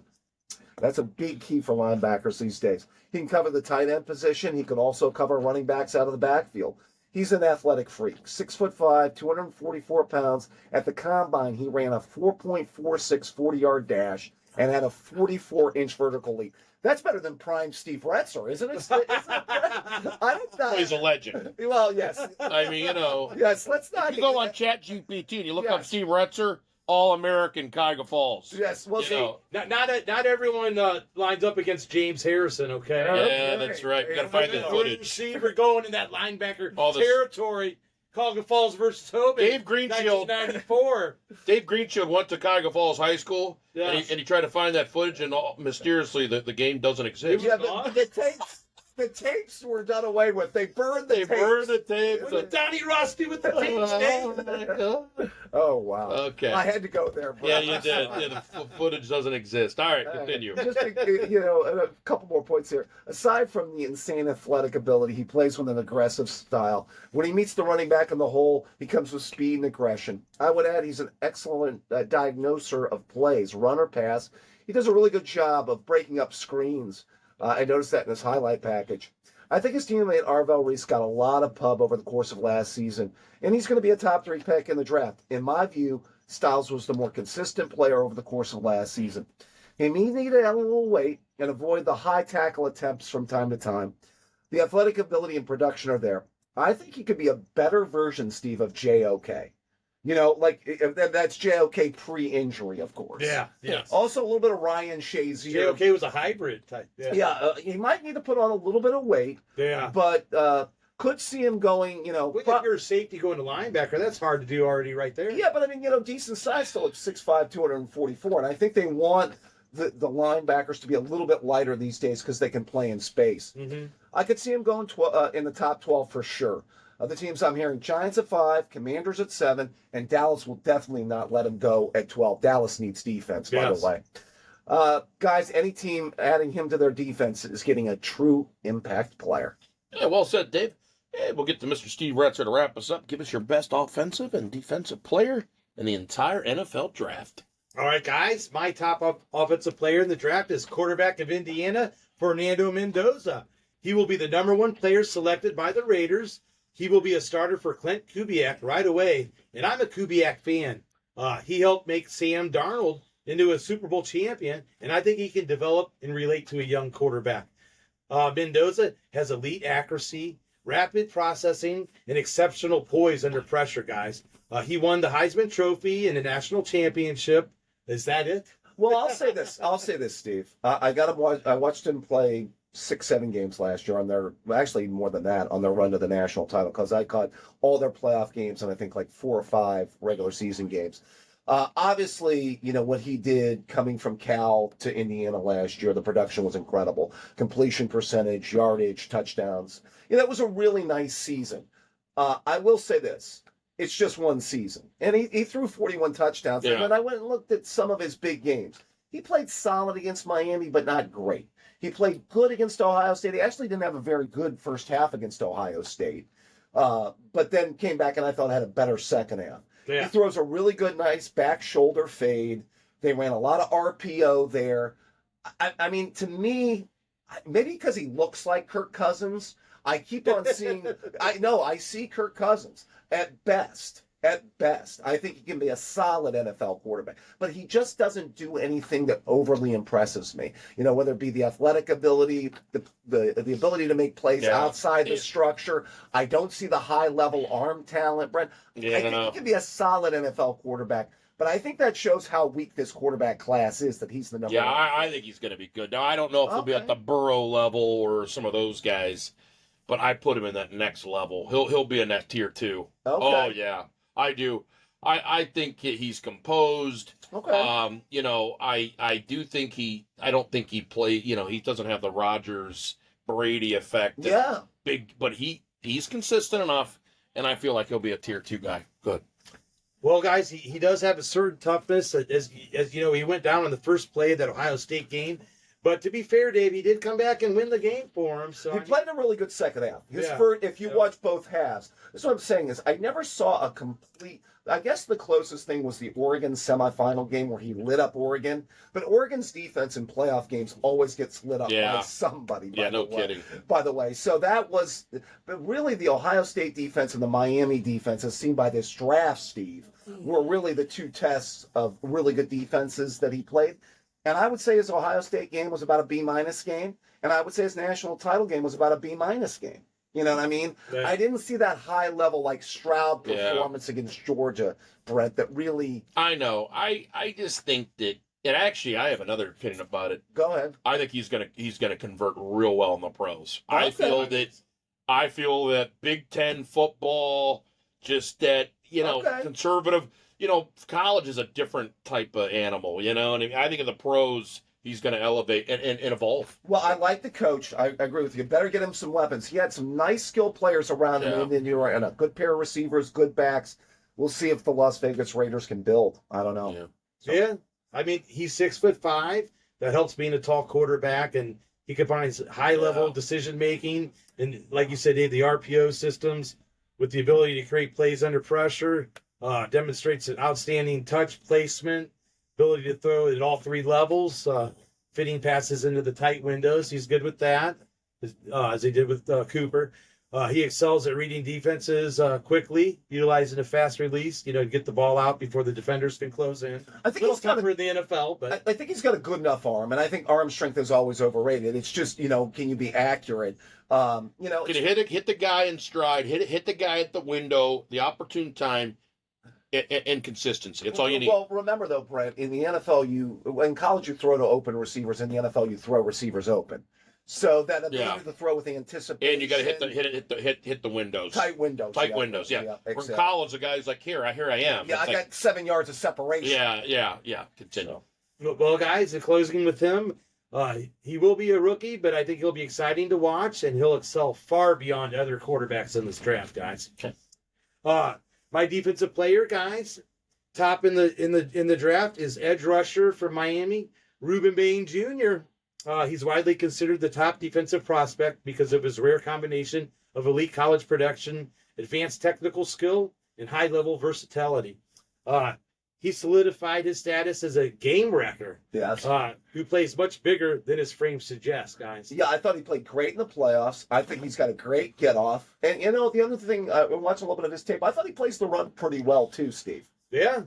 That's a big key for linebackers these days. He can cover the tight end position. He can also cover running backs out of the backfield. He's an athletic freak. 6'5", 244 pounds. At the combine, he ran a 4.46 40-yard dash and had a 44-inch vertical leap. That's better than prime Steve Retzer, isn't it? He's a legend. Well, yes. I mean, Yes, let's not. if you go on ChatGPT and you look up Yes. Steve Retzer, All-American Cuyahoga Falls. Yes, well, You see, know. Not everyone lines up against James Harrison, okay? Yeah, that's right. We got to find the footage. Receiver going in that linebacker All this- territory. Cuyahoga Falls versus Tobin. Dave Greenshield. 1994. Dave Greenshield went to Cuyahoga Falls High School, Yes. and he tried to find that footage, and mysteriously the game doesn't exist. yeah, the tapes were done away with. They burned the They tapes. burned the tapes. With Donnie Rusty with the tapes, Dave. Oh, wow. Okay. I had to go there. Bro. Yeah, you did. Yeah, the footage doesn't exist. All right, continue. Just a couple more points here. Aside from the insane athletic ability, he plays with an aggressive style. When he meets the running back in the hole, he comes with speed and aggression. I would add he's an excellent diagnoser of plays, run or pass. He does a really good job of breaking up screens. I noticed that in his highlight package. I think his teammate Arvell Reese got a lot of pub over the course of last season, and he's going to be a top 3 pick in the draft. In my view, Styles was the more consistent player over the course of last season. He may need to add a little weight and avoid the high tackle attempts from time to time. The athletic ability and production are there. I think he could be a better version, Steve, of JOK. That's JOK pre-injury, of course. Yeah. Also, a little bit of Ryan Shazier. JOK was a hybrid type. He might need to put on a little bit of weight, Yeah. but could see him going, If you're a safety going to linebacker, that's hard to do already right there. Yeah, but I mean, decent size still at 6'5", 244, and I think they want the linebackers to be a little bit lighter these days because they can play in space. Mm-hmm. I could see him going in the top 12 for sure. The teams I'm hearing, Giants at 5, Commanders at 7, and Dallas will definitely not let him go at 12. Dallas needs defense, by the way. Guys, any team adding him to their defense is getting a true impact player. Yeah, well said, Dave. Hey, we'll get to Mr. Steve Retzer to wrap us up. Give us your best offensive and defensive player in the entire NFL draft. All right, guys. My top offensive player in the draft is quarterback of Indiana, Fernando Mendoza. He will be the number 1 player selected by the Raiders. He will be a starter for Clint Kubiak right away, and I'm a Kubiak fan. He helped make Sam Darnold into a Super Bowl champion, and I think he can develop and relate to a young quarterback. Mendoza has elite accuracy, rapid processing, and exceptional poise under pressure, guys. He won the Heisman Trophy and the national championship. Is that it? Well, I'll say this, Steve. I watched him play 6-7 games last year on their, actually more than that, on their run to the national title, because I caught all their playoff games and I think like 4 or 5 regular season games. Obviously, what he did coming from Cal to Indiana last year, the production was incredible. Completion percentage, yardage, touchdowns. That was a really nice season. I will say this. It's just one season. And he threw 41 touchdowns. Yeah. And then I went and looked at some of his big games. He played solid against Miami, but not great. He played good against Ohio State. He actually didn't have a very good first half against Ohio State. But then came back and I thought had a better second half. Yeah. He throws a really good, nice back shoulder fade. They ran a lot of RPO there. I mean, to me, maybe because he looks like Kirk Cousins, I keep on seeing, I see Kirk Cousins at best. at best. I think he can be a solid NFL quarterback, but he just doesn't do anything that overly impresses me. Whether it be the athletic ability, the ability to make plays outside the structure. I don't see the high level arm talent, Brent. I think he can be a solid NFL quarterback. But I think that shows how weak this quarterback class is, that he's the number one. Yeah, I think he's going to be good. Now, I don't know if he'll be at the Burrow level or some of those guys, but I put him in that next level. He'll be in that tier 2. Okay. Oh, yeah, I do. I think he's composed. Okay. I do think I don't think he played, he doesn't have the Rodgers Brady effect. Yeah. But he's consistent enough, and I feel like he'll be a tier 2 guy. Good. Well, guys, he does have a certain toughness. As he went down in the first play of that Ohio State game. But to be fair, Dave, he did come back and win the game for him. So he played a really good second half. If you watch both halves, that's what I'm saying is I never saw a complete. I guess the closest thing was the Oregon semifinal game where he lit up Oregon. But Oregon's defense in playoff games always gets lit up by somebody. Kidding. By the way, so that was, but really the Ohio State defense and the Miami defense, as seen by this draft, Steve, were really the two tests of really good defenses that he played. And I would say his Ohio State game was about a B- game, and I would say his national title game was about a B- game. You know what I mean? Yeah. I didn't see that high level like Stroud performance against Georgia, Brett, that really. I know. I just think that, and actually I have another opinion about it. Go ahead. I think he's gonna convert real well in the pros. Okay. I feel that Big Ten football, just that conservative. College is a different type of animal. And I think in the pros, he's going to elevate and evolve. Well, I like the coach. I agree with you. Better get him some weapons. He had some nice skilled players around him, and a good pair of receivers, good backs. We'll see if the Las Vegas Raiders can build. I don't know. Yeah. I mean, he's 6'5". That helps being a tall quarterback, and he combines high level decision making and, like you said, Dave, the RPO systems with the ability to create plays under pressure. Demonstrates an outstanding touch placement, ability to throw at all three levels, fitting passes into the tight windows. He's good with that, as he did with Cooper. He excels at reading defenses quickly, utilizing a fast release, to get the ball out before the defenders can close in. I think he's tougher in the NFL, but I think he's got a good enough arm, and I think arm strength is always overrated. It's just, can you be accurate? Can you hit the guy in stride, hit the guy at the window, the opportune time. And consistency. That's all you need. Well, remember though, Brent, in the NFL, in college you throw to open receivers. In the NFL, you throw receivers open. So that ability to throw with anticipation. And you got to hit the windows. Tight windows. Yeah. In college, the guy's like, here I am. Yeah, I got 7 yards of separation. Yeah. Continue. Well, guys, in closing with him, he will be a rookie, but I think he'll be exciting to watch, and he'll excel far beyond other quarterbacks in this draft, guys. Okay. My defensive player, guys, top in the draft is edge rusher from Miami, Reuben Bain Jr. He's widely considered the top defensive prospect because of his rare combination of elite college production, advanced technical skill, and high-level versatility. He solidified his status as a game wrecker. Yes. Who plays much bigger than his frame suggests, guys. Yeah, I thought he played great in the playoffs. I think he's got a great get-off. And, the other thing, I'm watching a little bit of his tape, I thought he plays the run pretty well, too, Steve. Yeah.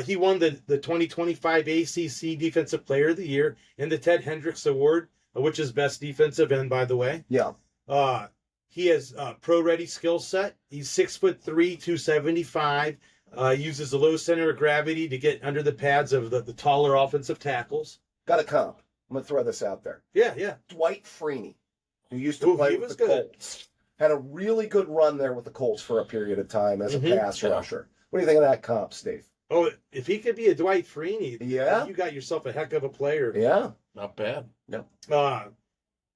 He won the 2025 ACC Defensive Player of the Year and the Ted Hendricks Award, which is best defensive end, by the way. Yeah. He has a pro-ready skill set. He's 6'3", 275. Uses the low center of gravity to get under the pads of the taller offensive tackles. Got a comp. I'm going to throw this out there. Yeah. Dwight Freeney, who used to play with the Colts, had a really good run there with the Colts for a period of time as a pass rusher. What do you think of that comp, Steve? Oh, if he could be a Dwight Freeney, you got yourself a heck of a player. Yeah. Not bad. No.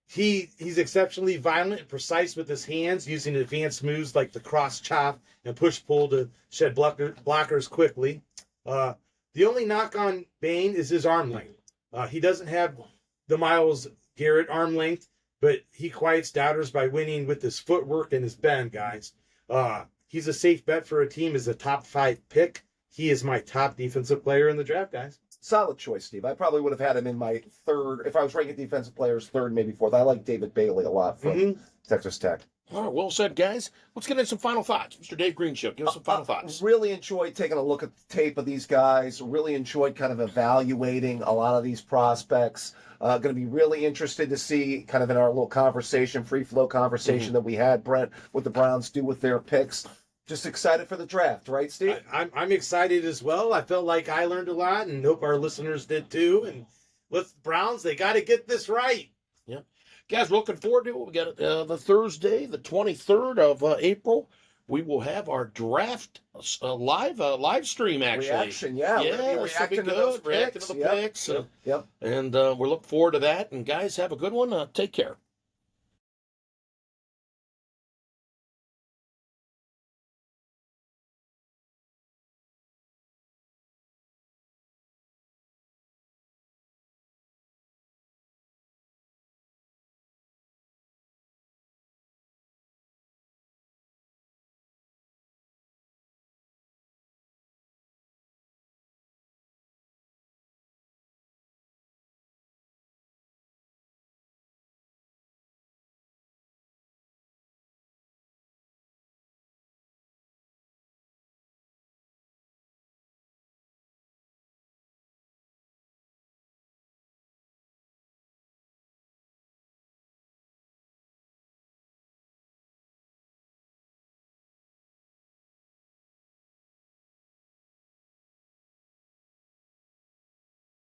He's exceptionally violent and precise with his hands, using advanced moves like the cross chop and push-pull to shed blockers quickly. The only knock on Bain is his arm length. He doesn't have the Myles Garrett arm length, but he quiets doubters by winning with his footwork and his bend, guys. He's a safe bet for a team as a top 5 pick. He is my top defensive player in the draft, guys. Solid choice, Steve. I probably would have had him in my third, if I was ranking defensive players, third, maybe fourth. I like David Bailey a lot from Texas Tech. All right, well said, guys. Let's get into some final thoughts. Mr. Dave Green Show, give us some final thoughts. Really enjoyed taking a look at the tape of these guys. Really enjoyed kind of evaluating a lot of these prospects. Going to be really interested to see kind of in our little conversation, free flow conversation that we had, Brent, what the Browns do with their picks. Just excited for the draft, right, Steve? I'm excited as well. I felt like I learned a lot, and hope our listeners did too. And let's Browns, they got to get this right. Yeah, guys, we're looking forward to it. We got the Thursday, the 23rd of April. We will have our draft live stream, actually. Reaction, yeah. We're gonna be reacting to those reacting picks. to the picks. Yep. And we're looking forward to that. And guys, have a good one. Take care.